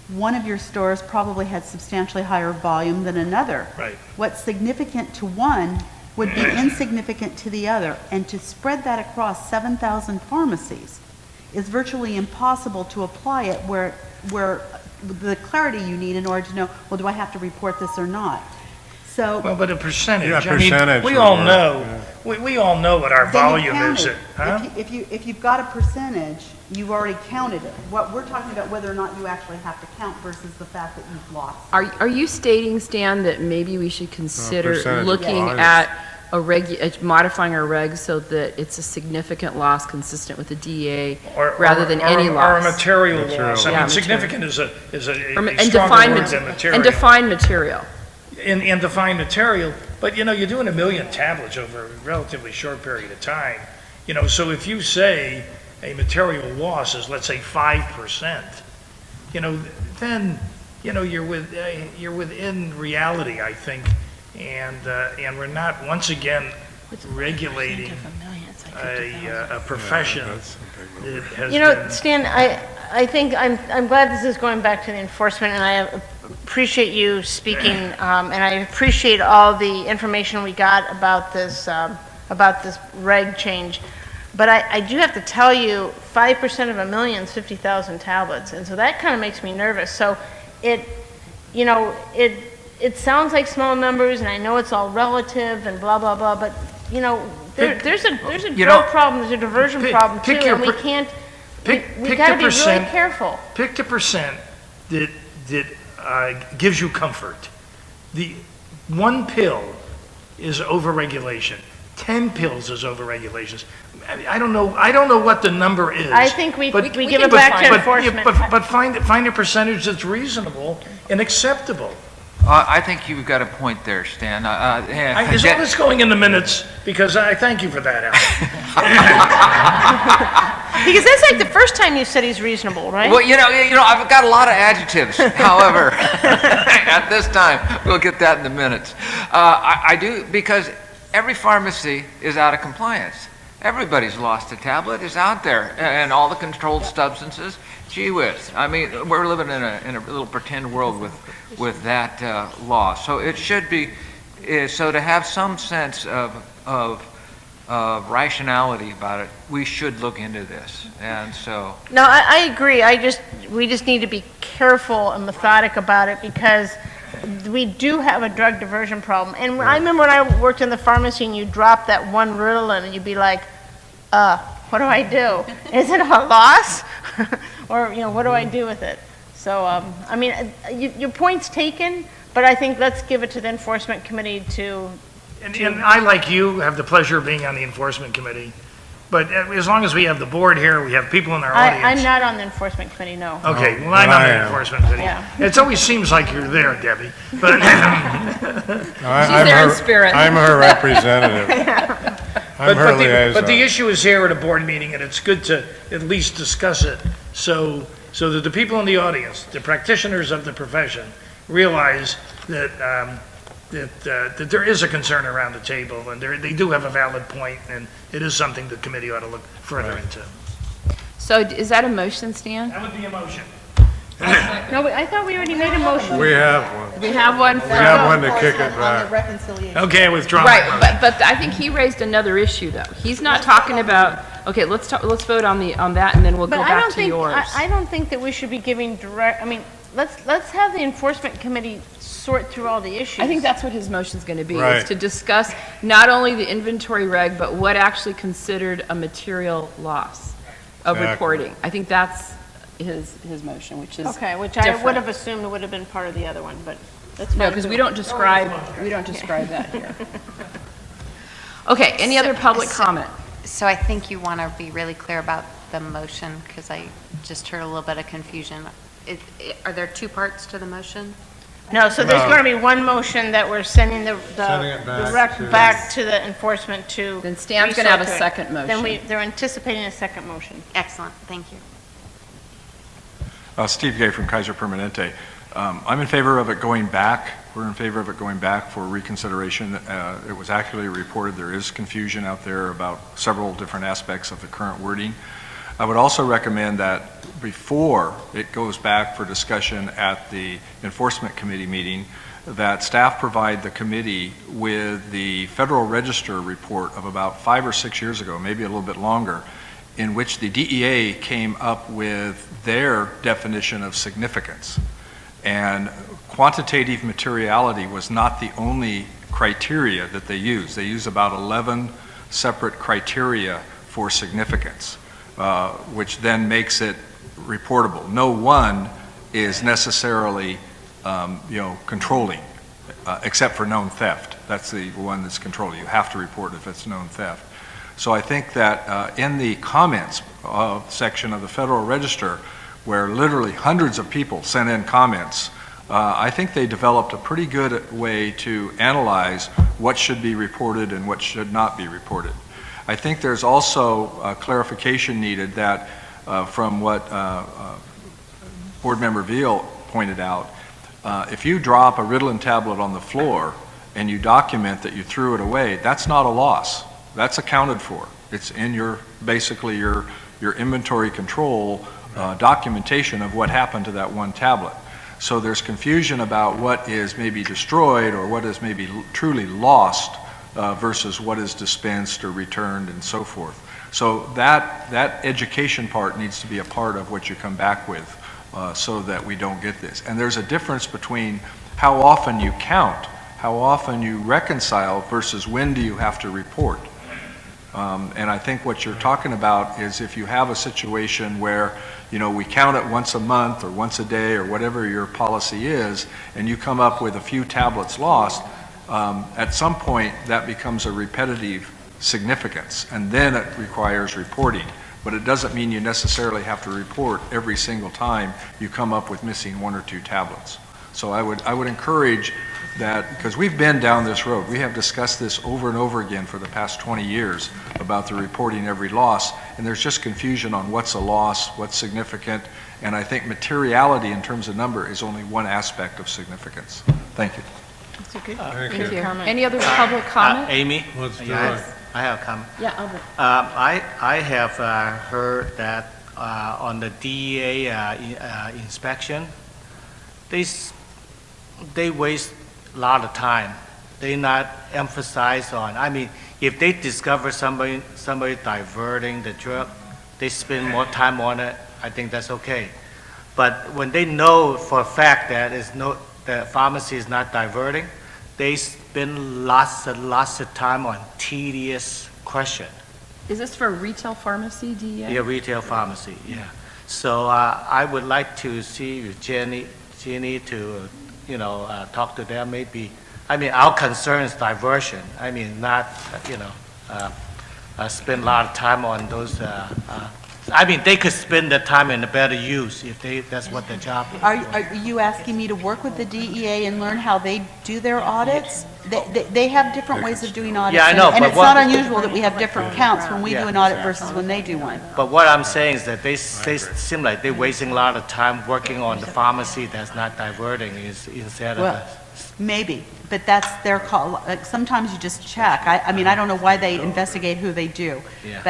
one of your stores probably had substantially higher volume than another. Right. What's significant to one would be insignificant to the other. And to spread that across 7,000 pharmacies is virtually impossible to apply it where the clarity you need in order to know, well, do I have to report this or not? So. Well, but a percentage. Yeah, I mean, percentage we would all work, know, yeah. we all know what our Then you volume count is. it. Huh? If you've got a percentage, you've already counted it. What we're talking about, whether or not you actually have to count versus the fact that you've lost. Are you stating, Stan, that maybe we should consider percentage looking loss. at modifying our regs so that it's a significant loss consistent with the DEA rather than any loss? Or a material loss. I Yeah, mean, significant is a and stronger define word than material. and define material. And define material, but you're doing 1 million tablets over a relatively short period of time. So if you say a material loss is, let's say, 5%, then, you're within reality, I think. And we're not, once again, regulating a profession that has been... Stan, I think I'm glad this is going back to the enforcement, and I appreciate you speaking, and I appreciate all the information we got about this reg change. But I do have to tell you, 5% of a million is 50,000 tablets, and so that kind of makes me nervous. So it sounds like small numbers, and I know it's all relative and blah, blah, blah, but, there's a drug problem, there's a diversion problem too, and we can't, we got to be really careful. Pick the percent that gives you comfort. The one pill is overregulation. 10 pills is overregulations. I don't know what the number is. I think we give it back to enforcement. But find a percentage that's reasonable and acceptable. I think you've got a point there, Stan. Is all this going in the minutes? Because I thank you for that, Al. Because that's like the first time you said he's reasonable, right? Well, I've got a lot of adjectives. However, at this time, we'll get that in the minutes. I do, because every pharmacy is out of compliance. Everybody's lost a tablet, is out there, and all the controlled substances. Gee whiz. I mean, we're living in a little pretend world with that law. So it should be, so to have some sense of rationality about it, we should look into this. And so. No, I agree. We just need to be careful and methodic about it, because we do have a drug diversion problem. And I remember when I worked in the pharmacy and you dropped that one Ritalin and you'd be like, what do I do? Is it a loss? Or, what do I do with it? So, I mean, your point's taken, but I think let's give it to the enforcement committee to... And I, like you, have the pleasure of being on the enforcement committee. But as long as we have the board here, we have people in our audience. I'm not on the enforcement committee, no. Okay, well, I'm on the enforcement committee. Yeah. It always seems like you're there, Debbie. But she's there in spirit. I'm her representative. I'm her liaison. But the issue is here at a board meeting, and it's good to at least discuss it so that the people in the audience, the practitioners of the profession, realize that that there is a concern around the table, and they do have a valid point, and it is something the committee ought to look further into. So is that a motion, Stan? That would be a motion. No, I thought we already made a motion. We have one. We have one. We have one to kick it back. Okay, withdraw. Right, but I think he raised another issue, though. He's not talking about. Okay, let's vote on that, and then we'll go back to yours. I don't think that we should be giving direct. I mean, let's have the enforcement committee sort through all the issues. I think that's what his motion is going to be, right. Is to discuss not only the inventory reg, but what actually considered a material loss of reporting. I think that's his motion, which is okay, which different. I would have assumed would have been part of the other one, but that's no, because we don't describe that here. Okay, any other public comment? So I think you want to be really clear about the motion, because I just heard a little bit of confusion. Are there two parts to the motion? No, so there's going to be one motion that we're sending the rec back to the enforcement to. Then Stan's going to have a second motion. Then they're anticipating a second motion. Excellent, thank you. Steve Gay from Kaiser Permanente. I'm in favor of it going back. We're in favor of it going back for reconsideration. It was accurately reported there is confusion out there about several different aspects of the current wording. I would also recommend that before it goes back for discussion at the enforcement committee meeting, that staff provide the committee with the Federal Register report of about 5 or 6 years ago, maybe a little bit longer, in which the DEA came up with their definition of significance. And quantitative materiality was not the only criteria that they used. They used about 11 separate criteria for significance, which then makes it reportable. No one is necessarily, controlling, except for known theft. That's the one that's controlling. You have to report if it's known theft. So I think that in the comments section of the Federal Register, where literally hundreds of people sent in comments, I think they developed a pretty good way to analyze what should be reported and what should not be reported. I think there's also clarification needed that from what Board Member Veal pointed out, if you drop a Ritalin tablet on the floor and you document that you threw it away, that's not a loss. That's accounted for. It's in basically your inventory control documentation of what happened to that one tablet. So there's confusion about what is maybe destroyed or what is maybe truly lost versus what is dispensed or returned and so forth. So that education part needs to be a part of what you come back with so that we don't get this. And there's a difference between how often you count, how often you reconcile versus when do you have to report. And I think what you're talking about is if you have a situation where, you know, we count it once a month or once a day or whatever your policy is, and you come up with a few tablets lost, at some point that becomes a repetitive significance, and then it requires reporting. But it doesn't mean you necessarily have to report every single time you come up with missing 1 or 2 tablets. So I would encourage that, because we've been down this road. We have discussed this over and over again for the past 20 years about the reporting every loss, and there's just confusion on what's a loss, what's significant, and I think materiality in terms of number is only one aspect of significance. Thank you. That's okay. Thank Thank you. you. Any other public comment? Amy? Let's do Yeah, it. I have a comment. Yeah, Albert. I have heard that on the DEA inspection, they waste a lot of time. They not emphasize on, I mean, if they discover somebody diverting the drug, they spend more time on it, I think that's okay. But when they know for a fact that the pharmacy is not diverting, they spend lots and lots of time on tedious question. Is this for retail pharmacy, DEA? Yeah, retail pharmacy, yeah. So I would like to see if Jenny to, you know, talk to them maybe. I mean, our concern is diversion. I mean, not, you know, spend a lot of time on those. I mean, they could spend the time in a better use if that's what their job is. Are you asking me to work with the DEA and learn how they do their audits? They have different ways of doing audits. Yeah, I know, and but it's not unusual that we have different counts when we do an audit versus when they do one. But what I'm saying is that they seem like they're wasting a lot of time working on the pharmacy that's not diverting instead of Well, maybe, but that's their call. Like, sometimes you just check. I mean, I don't know why they investigate who they do. Yeah.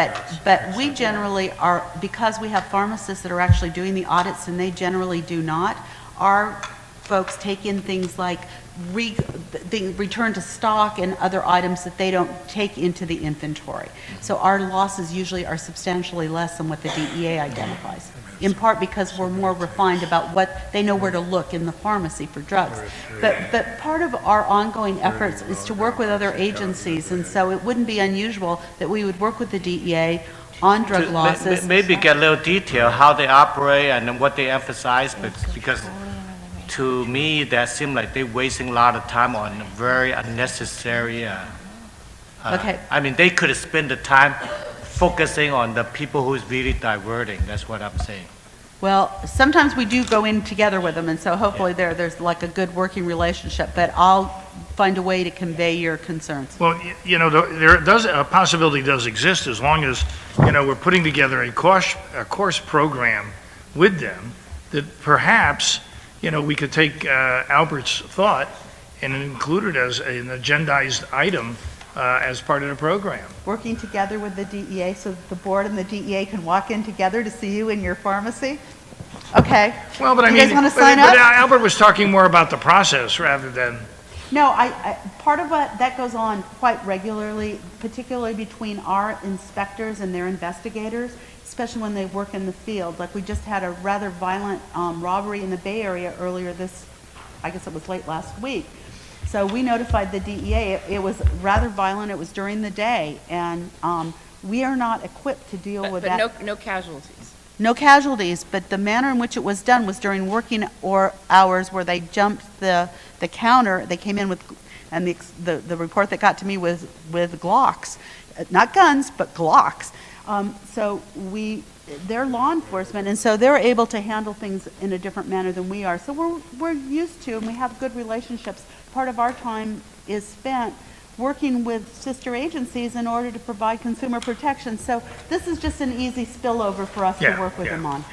But we generally are, because we have pharmacists that are actually doing the audits and they generally do not, our folks take in things like the return to stock and other items that they don't take into the inventory. So our losses usually are substantially less than what the DEA identifies, in part because we're more refined about what they know where to look in the pharmacy for drugs. But part of our ongoing efforts is to work with other agencies, and so it wouldn't be unusual that we would work with the DEA on drug losses. Maybe get a little detail how they operate and what they emphasize, but because to me that seems like they're wasting a lot of time on very unnecessary. Okay. I mean, they could spend the time focusing on the people who's really diverting. That's what I'm saying. Well, sometimes we do go in together with them, and so hopefully there's like a good working relationship, but I'll find a way to convey your concerns. Well, you know, a possibility does exist as long as, you know, we're putting together a course program with them that perhaps, you know, we could take Albert's thought and include it as an agendized item as part of the program. Working together with the DEA so that the board and the DEA can walk in together to see you in your pharmacy? Okay. Well, but I you mean, guys want to sign up? but Albert was talking more about the process rather than. No, part of what that goes on quite regularly, particularly between our inspectors and their investigators, especially when they work in the field. Like we just had a rather violent robbery in the Bay Area earlier I guess it was late last week. So we notified the DEA. It was rather violent. It was during the day, and we are not equipped to deal with that. But no casualties. No casualties, but the manner in which it was done was during working hours where they jumped the counter. They came in with, and the report that got to me was with Glocks, not guns, but Glocks. So they're law enforcement, and so they're able to handle things in a different manner than we are. So we're used to, and we have good relationships. Part of our time is spent working with sister agencies in order to provide consumer protection. So this is just an easy spillover for us to work with them on.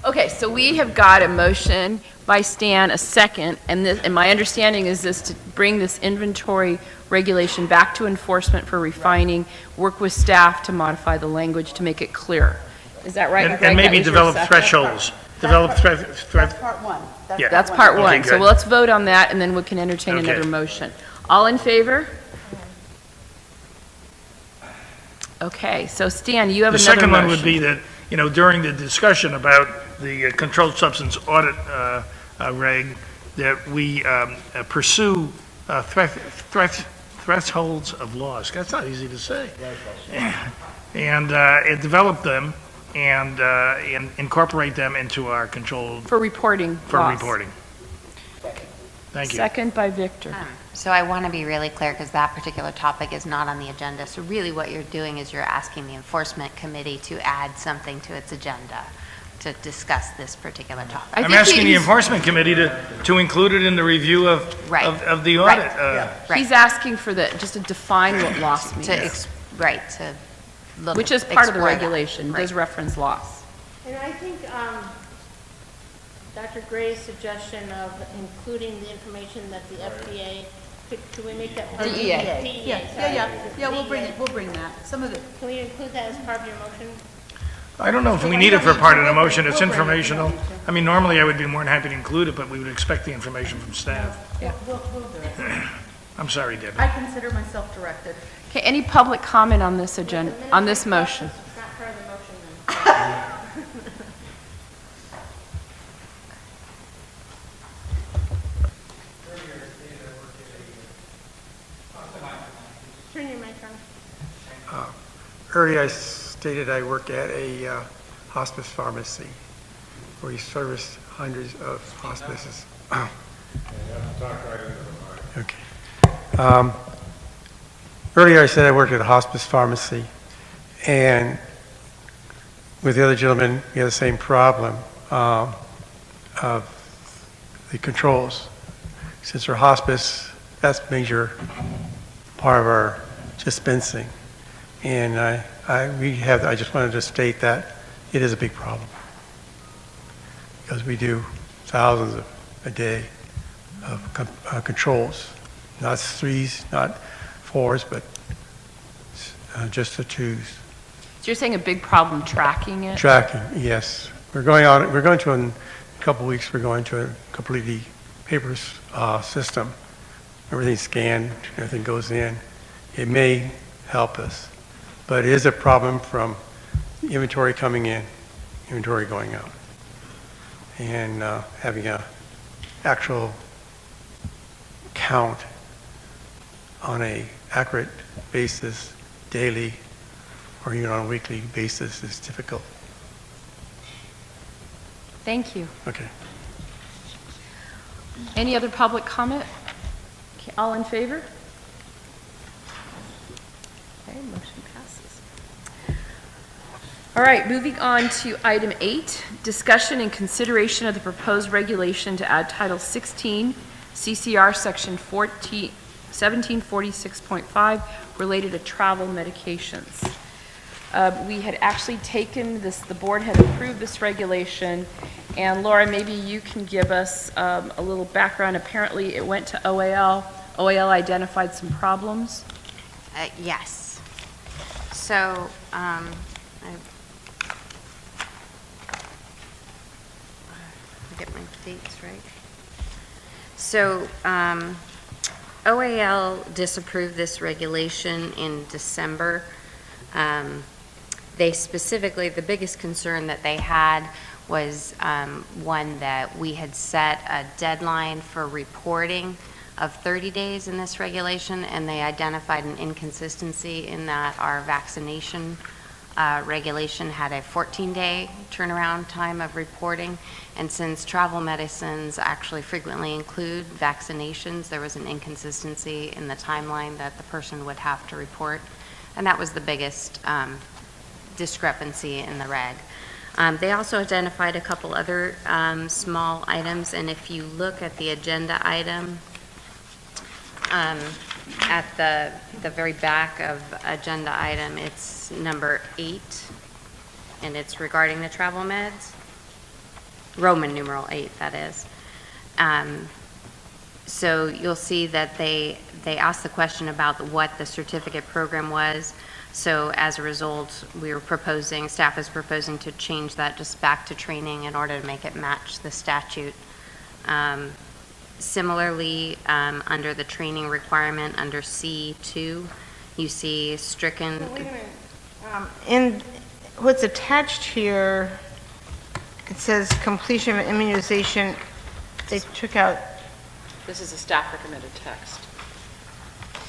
Okay, so we have got a motion by Stan, a second, and my understanding is this to bring this inventory regulation back to enforcement for refining, work with staff to modify the language to make it clear. Is that right? And maybe develop thresholds. That's part one. That's part one. Okay, So good. let's vote on that, and then we can entertain Okay. another motion. All in favor? Okay, so Stan, you have The another second one would motion. be that, during the discussion about the controlled substance audit reg, that we pursue thresholds of loss. That's not easy to say. And develop them and incorporate them into our controlled. For reporting loss. Thank you. Second by Victor. So I want to be really clear because that particular topic is not on the agenda. So really what you're doing is you're asking the enforcement committee to add something to its agenda to discuss this particular topic. I'm asking the enforcement committee to include it in the review of the audit. He's asking for just to define what loss means. To look. Which is part of the explore that. regulation, does reference loss. And I think Dr. Gray's suggestion of including the information that the FDA, could we make that part of the DEA. Yeah, we'll bring that. Some of it. Can we include that as part of your motion? I don't know if we need it for part of the motion. It's informational. I mean, normally I would be more than happy to include it, but we would expect the information from staff. Yeah, we'll do it. I'm sorry, Debbie. I consider myself directed. Okay, any public comment on this agenda, on this motion? It's not part of the motion then. Turn your mic on. Earlier, I stated I work at a hospice pharmacy where we service hundreds of hospices. Okay. Earlier, I said I worked at a hospice pharmacy, and with the other gentleman, we had the same problem of the controls. Since we're hospice, that's a major part of our dispensing. And I just wanted to state that it is a big problem because we do thousands a day of controls, not 3s, not 4s, but just the 2s. So you're saying a big problem tracking it? Tracking, yes. We're going to, in a couple of weeks, we're going to a completely paperless system. Everything's scanned, everything goes in. It may help us, but it is a problem from inventory coming in, inventory going out, and having an actual count on an accurate basis daily or even on a weekly basis is difficult. Thank you. Okay. Any other public comment? Okay, all in favor? Okay, motion passes. All right, moving on to item 8, discussion and consideration of the proposed regulation to add Title 16, CCR Section 1746.5, related to travel medications. We had actually taken this, the board had approved this regulation, and Laura, maybe you can give us a little background. Apparently it went to OAL. OAL identified some problems. Yes. So, get my dates right. So, OAL disapproved this regulation in December. They specifically, the biggest concern that they had was one that we had set a deadline for reporting of 30 days in this regulation, and they identified an inconsistency in that our vaccination regulation had a 14-day turnaround time of reporting, and since travel medicines actually frequently include vaccinations, there was an inconsistency in the timeline that the person would have to report, and that was the biggest discrepancy in the reg. They also identified a couple other small items, and if you look at the agenda item, at the very back of agenda item, it's number 8, and it's regarding the travel meds. Roman numeral 8, that is. So you'll see that they asked the question about what the certificate program was. So as a result, we were proposing, staff is proposing to change that just back to training in order to make it match the statute. Similarly, under the training requirement under C2, you see stricken. Wait a minute. In what's attached here, it says completion of immunization. They took out, This is a staff recommended text.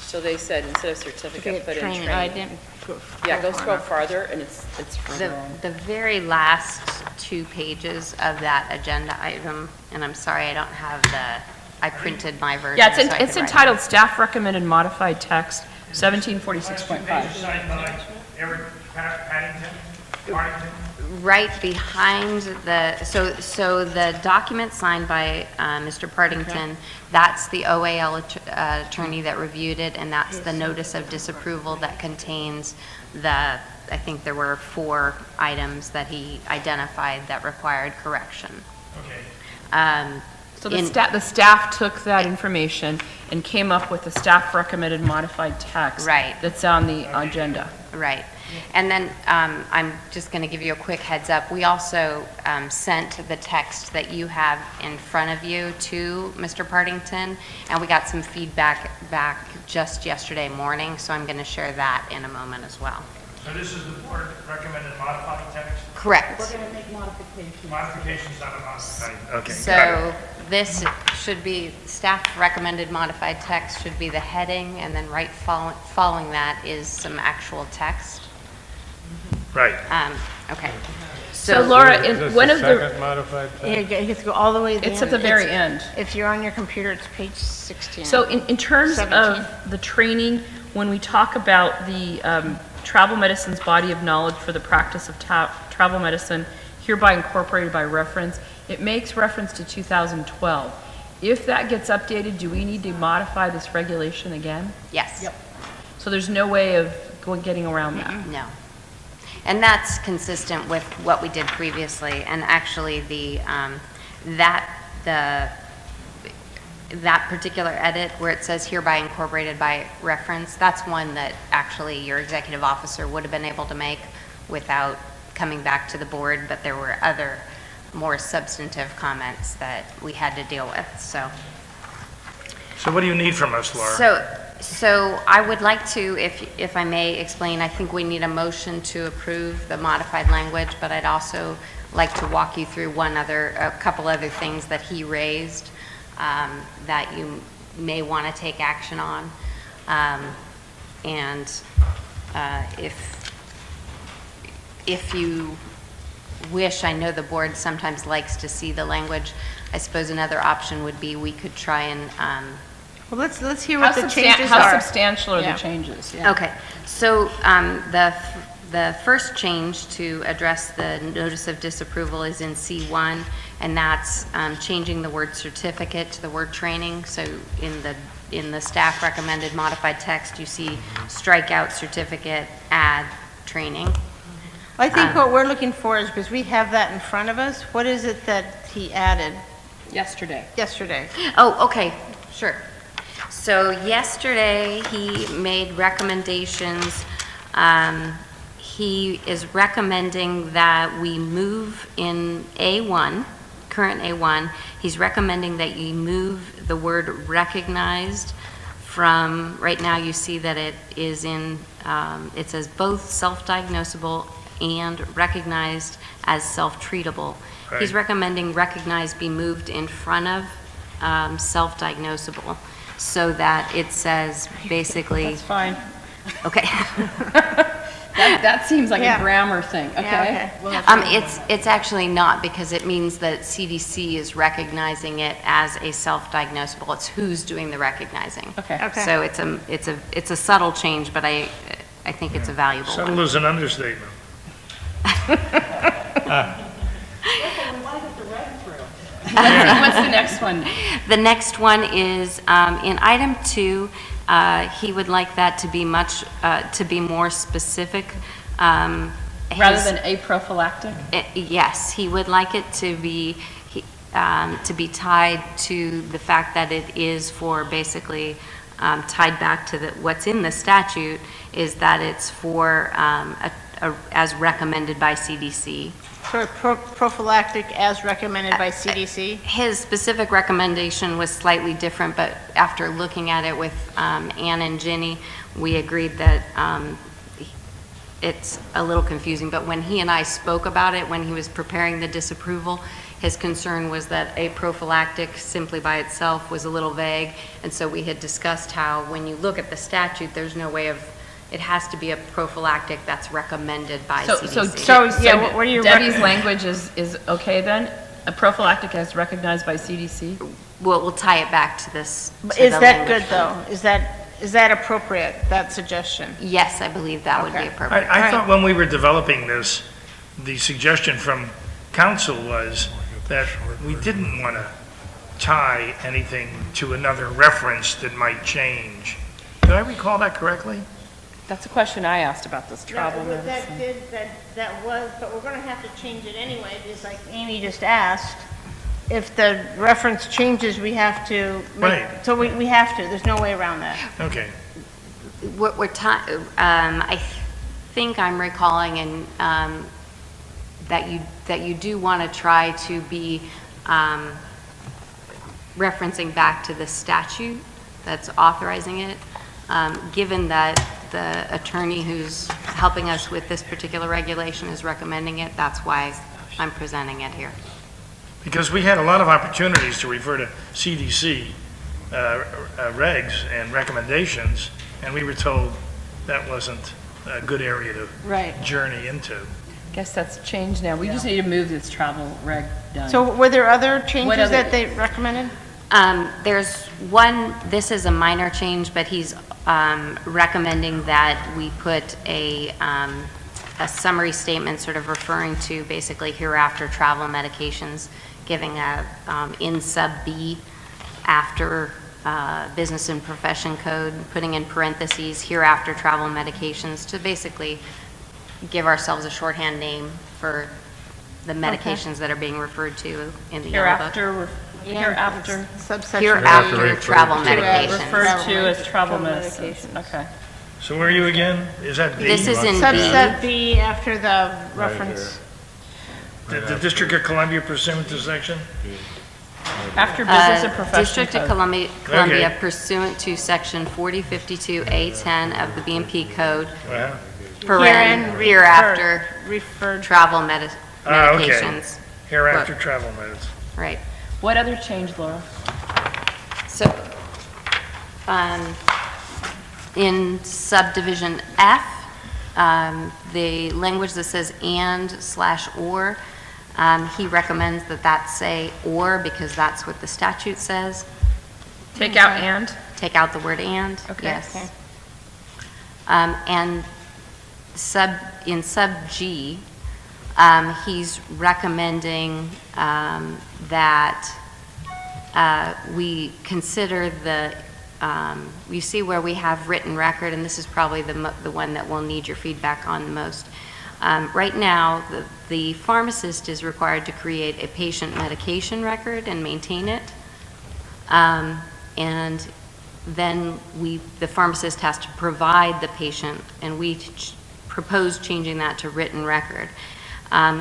So they said instead of certificate, put in training. I didn't. Yeah, go scroll farther, and it's further on. The very last 2 pages of that agenda item, and I'm sorry, I don't have I printed my version. Yeah, so I could it's write entitled Staff Recommended Modified Text, 1746.5. Signed by Eric Paddington, Partington. Right behind so the document signed by Mr. Partington, that's the OAL attorney that reviewed it, and that's the notice of disapproval that contains I think there were 4 items that he identified that required correction. Okay. So the staff took that information and came up with the staff recommended modified text. Right. That's on the agenda. Right. And then I'm just going to give you a quick heads up. We also sent the text that you have in front of you to Mr. Partington, and we got some feedback back just yesterday morning, so I'm going to share that in a moment as well. So this is the board recommended modified text? Correct. We're going to make modifications. Modifications, not a modified. Okay. So this should be, staff recommended modified text should be the heading, and then right following that is some actual text. Right. Okay. So Laura, Is this one the of the, second modified text? you have to go all the way to the it's end. at the very end. If you're on your computer, it's page 16. So in terms 17. of the training, when we talk about the travel medicine's body of knowledge for the practice of travel medicine, hereby incorporated by reference, it makes reference to 2012. If that gets updated, do we need to modify this regulation again? Yes. Yep. So there's no way of getting around that? No. And that's consistent with what we did previously, and actually that particular edit where it says hereby incorporated by reference, that's one that actually your executive officer would have been able to make without coming back to the board, but there were other more substantive comments that we had to deal with, so. So what do you need from us, Laura? So I would like to, if I may explain, I think we need a motion to approve the modified language, but I'd also like to walk you through a couple other things that he raised that you may want to take action on. And if you wish, I know the board sometimes likes to see the language. I suppose another option would be we could try and well, let's hear what the changes are. How substantial are the changes? Yeah. Okay, so the first change to address the notice of disapproval is in C1, and that's changing the word certificate to the word training. So in the staff recommended modified text, you see strike out certificate, add training. I think what we're looking for is, because we have that in front of us, what is it that he added? Yesterday. Oh, okay, sure. So yesterday, he made recommendations. He is recommending that we move in A1, current A1, he's recommending that you move the word recognized from, right now you see that it is in, it says both self-diagnosable and recognized as self-treatable. Right. He's recommending recognized be moved in front of self-diagnosable, so that it says basically. That's fine. Okay. That seems like a grammar thing, okay? It's actually not, because it means that CDC is recognizing it as a self-diagnosable. It's who's doing the recognizing. Okay. So it's a subtle change, but I think it's a valuable one. Subtle is an understatement. What's the next one? The next one is in item 2. He would like that to be to be more specific. Rather than aprophylactic? Yes, he would like it to be tied to the fact that it is for basically tied back to what's in the statute, is that it's for as recommended by CDC. For prophylactic as recommended by CDC? His specific recommendation was slightly different, but after looking at it with Ann and Ginny, we agreed that it's a little confusing, but when he and I spoke about it, when he was preparing the disapproval, his concern was that a prophylactic simply by itself was a little vague, and so we had discussed how when you look at the statute, there's no way of, it has to be a prophylactic that's recommended by CDC. So what are your Debbie's language is okay then? A prophylactic as recognized by CDC? Well, we'll tie it back to this. Is that good, though? Is that appropriate, that suggestion? Yes, I believe that would be appropriate. I thought when we were developing this, the suggestion from council was that we didn't want to tie anything to another reference that might change. Did I recall that correctly? That's a question I asked about this travel medicine. That was, but we're going to have to change it anyway, because like Amy just asked, if the reference changes, we have to. Right. So we have to. There's no way around that. Okay. I think I'm recalling that you do want to try to be referencing back to the statute that's authorizing it. Given that the attorney who's helping us with this particular regulation is recommending it, that's why I'm presenting it here. Because we had a lot of opportunities to refer to CDC regs and recommendations, and we were told that wasn't a good area to journey into. Guess that's changed now. We just need to move this travel reg done. So were there other changes that they recommended? There's one, this is a minor change, but he's recommending that we put a summary statement sort of referring to basically hereafter travel medications, giving a in sub B after business and profession code, putting in parentheses hereafter travel medications to basically give ourselves a shorthand name for the medications that are being referred to in the yellow book. Hereafter subsection. Hereafter travel medications. Referred to as travel medications. Okay. So where are you again? Is that B? This is in B. Subset B after the reference. The District of Columbia pursuant to section? After business and profession District of Columbia pursuant to section 4052A10 of the B&P Code, hereafter referred travel medications. Hereafter travel medicines. Right. What other change, Laura? So, in subdivision F, the language that says and/or, he recommends that say or because that's what the statute says. Take out and? Take out the word and, okay. yes. Okay. And in sub G, he's recommending that we consider you see where we have written record, and this is probably the one that we'll need your feedback on the most. Right now, the pharmacist is required to create a patient medication record and maintain it. And then the pharmacist has to provide the patient, and we propose changing that to written record.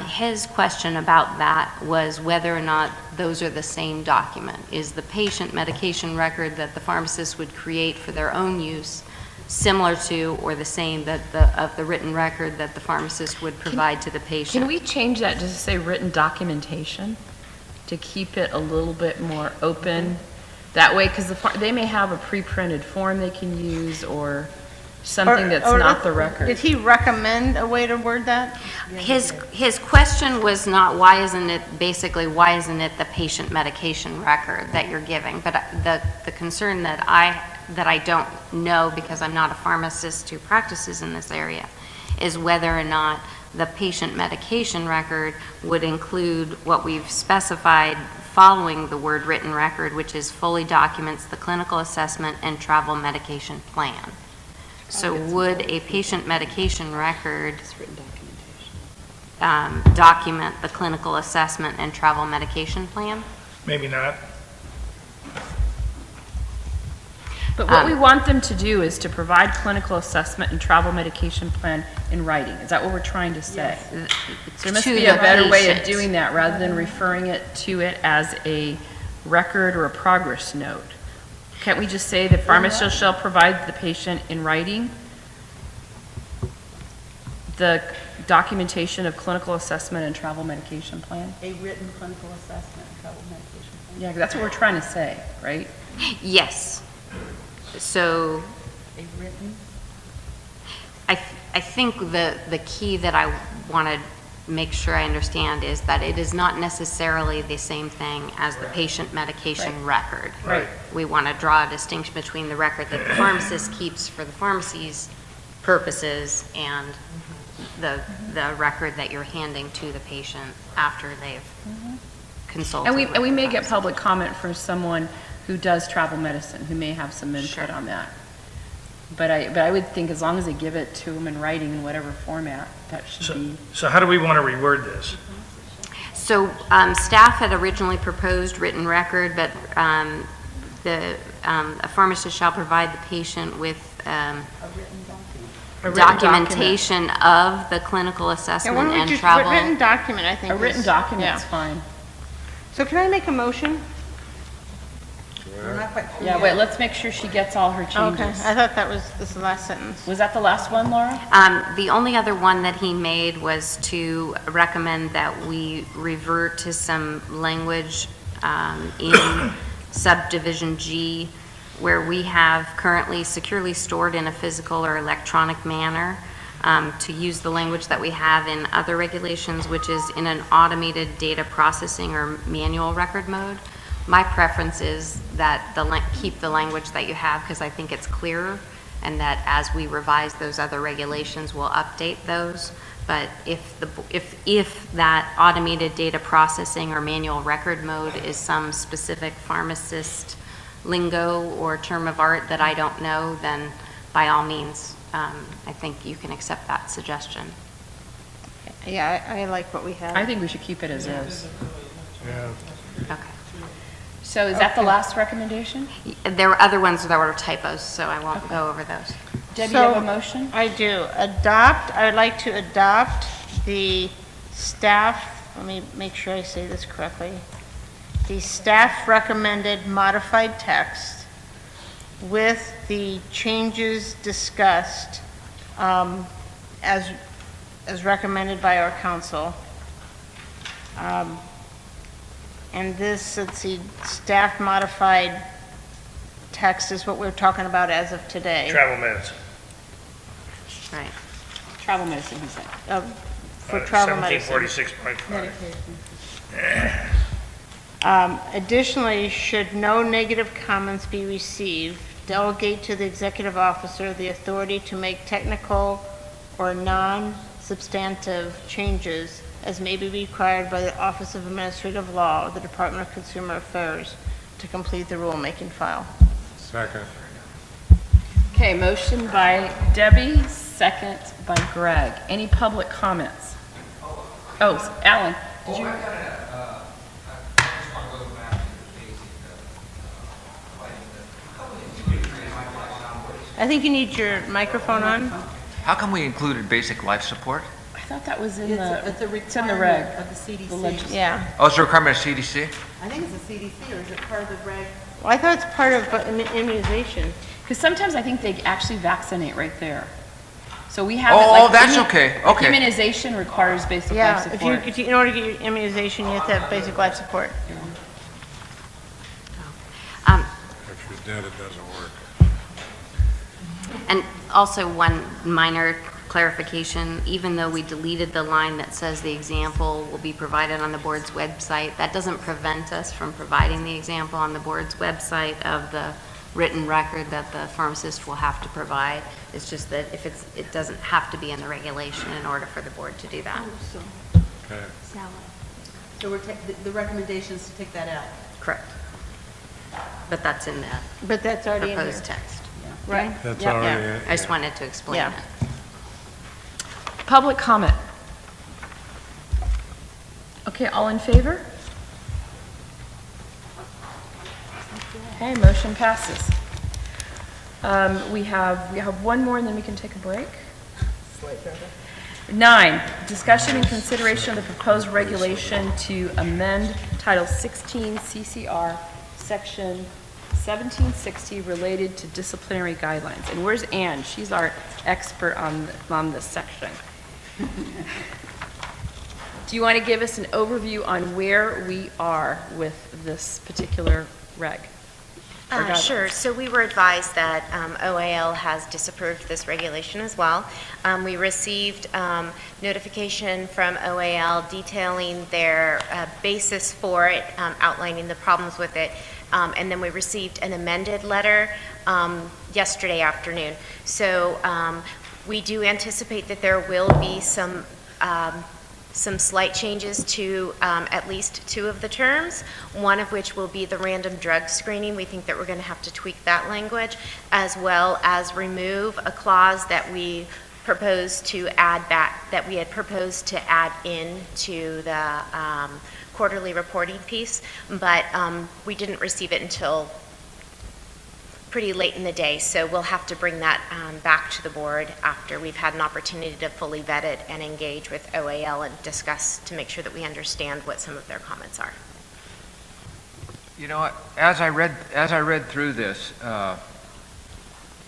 His question about that was whether or not those are the same document. Is the patient medication record that the pharmacist would create for their own use similar to or the same of the written record that the pharmacist would provide to the patient? Can we change that to say written documentation to keep it a little bit more open? That way, because they may have a pre-printed form they can use or something that's not the record. Did he recommend a way to word that? His question was not why isn't it the patient medication record that you're giving, but the concern that I don't know because I'm not a pharmacist who practices in this area is whether or not the patient medication record would include what we've specified following the word written record, which is fully documents the clinical assessment and travel medication plan. So would a patient medication record document the clinical assessment and travel medication plan? Maybe not. But what we want them to do is to provide clinical assessment and travel medication plan in writing. Is that what we're trying to say? Yes. There must be a better way of doing that rather than referring it to it as a record or a progress note. Can't we just say the pharmacist shall provide the patient in writing the documentation of clinical assessment and travel medication plan? A written clinical assessment and travel medication plan. Yeah, 'cause that's what we're trying to say, right? Yes. So A written? I think the key that I want to make sure I understand is that it is not necessarily the same thing as the patient medication record. Right. We want to draw a distinction between the record that the pharmacist keeps for the pharmacy's purposes and the record that you're handing to the patient after they've consulted. And we with may the get pharmacist. public comment from someone who does travel medicine, who may have some input on that. But I would think as long as they give it to them in writing in whatever format, that should be. So how do we want to reword this? So staff had originally proposed written record, but a pharmacist shall provide the patient with A written documentation of the clinical assessment and travel. Written document, I think. A written document's fine. So can I make a motion? Yeah, wait, let's make sure she gets all her changes. Okay, I thought this was the last sentence. Was that the last one, Laura? The only other one that he made was to recommend that we revert to some language in subdivision G, where we have currently securely stored in a physical or electronic manner, to use the language that we have in other regulations, which is in an automated data processing or manual record mode. My preference is that keep the language that you have, because I think it's clearer, and that as we revise those other regulations, we'll update those. But if that automated data processing or manual record mode is some specific pharmacist lingo or term of art that I don't know, then by all means, I think you can accept that suggestion. Yeah, I like what we have. I think we should keep it as is. Yeah. Okay. So is that the last recommendation? There were other ones that were typos, so I won't go over those. Debbie, you have a motion? I do. I would like to adopt the staff, let me make sure I say this correctly. The staff recommended modified text with the changes discussed as recommended by our council. And this, let's see, staff modified text is what we're talking about as of today. Travel medicine. Right. Travel medicine, he said. For travel medicine. 1746.5. Additionally, should no negative comments be received, delegate to the executive officer the authority to make technical or non-substantive changes as may be required by the Office of Administrative Law of the Department of Consumer Affairs to complete the rulemaking file. Second. Okay, motion by Debbie, second by Greg. Any public comments? Oh, Alan, did you? I think you need your microphone on. How come we included basic life support? I thought that was in It's the, a it's in the reg. requirement of the The CDC. legis- Yeah. Oh, it's a requirement of CDC? I think it's the CDC, or is it part of the reg? Well, I thought it's part of immunization. Because sometimes I think they actually vaccinate right there. So we have. Oh, that's okay, okay. Immunization requires basic life Yeah, support. if you, in order to get your immunization, you have to have basic life support. If you're dead, it doesn't work. And also one minor clarification, even though we deleted the line that says the example will be provided on the board's website, that doesn't prevent us from providing the example on the board's website of the written record that the pharmacist will have to provide. It's just that if it doesn't have to be in the regulation in order for the board to do that. Okay. So the recommendation is to take that out. Correct. But that's in the But that's already in there. proposed text. Right? That's Yep. already, Yeah. I just wanted to explain Yeah. that. Public comment. Okay, all in favor? Okay, motion passes. We have one more and then we can take a break. 9, discussion and consideration of the proposed regulation to amend Title 16 CCR, Section 1760 related to disciplinary guidelines. And where's Ann? She's our expert on this section. Do you want to give us an overview on where we are with this particular reg? or guidelines? Sure. So we were advised that OAL has disapproved this regulation as well. We received notification from OAL detailing their basis for it, outlining the problems with it, and then we received an amended letter yesterday afternoon. So we do anticipate that there will be some slight changes to at least two of the terms, one of which will be the random drug screening. We think that we're going to have to tweak that language, as well as remove a clause that we proposed to add back, that we had proposed to add in to the quarterly reporting piece, but we didn't receive it until pretty late in the day, so we'll have to bring that back to the board after we've had an opportunity to fully vet it and engage with OAL and discuss to make sure that we understand what some of their comments are. You know, as I read through this, I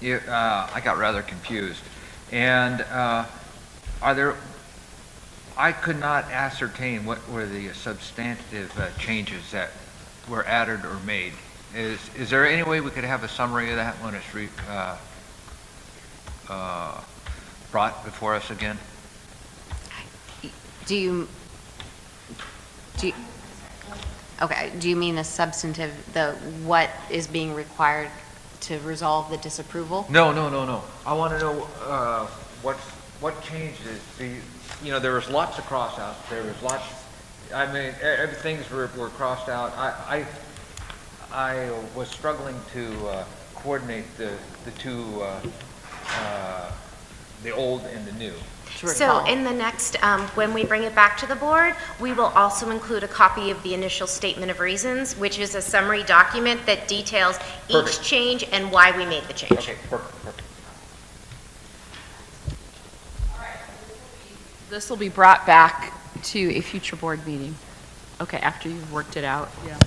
got rather confused, and I could not ascertain what were the substantive changes that were added or made. Is there any way we could have a summary of that when it's brought before us again? Do you mean the substantive, what is being required to resolve the disapproval? No. I want to know what changes. You know, there was lots of cross-outs. There was lots. I mean, things were crossed out. I was struggling to coordinate the two, the old and the new. So in the next, when we bring it back to the board, we will also include a copy of the initial statement of reasons, which is a summary document that details each change and why we made the change. Okay, perfect. This will be brought back to a future board meeting. Okay, after you've worked it out. Yeah.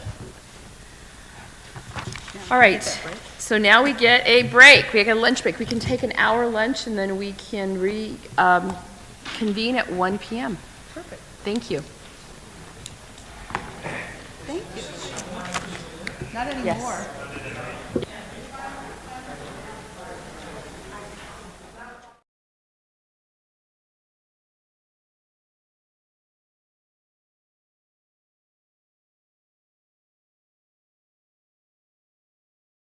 All right, so now we get a break. We get a lunch break. We can take an hour lunch and then we can convene at 1 p.m. Perfect. Thank you. Thank you. Not anymore. Yes.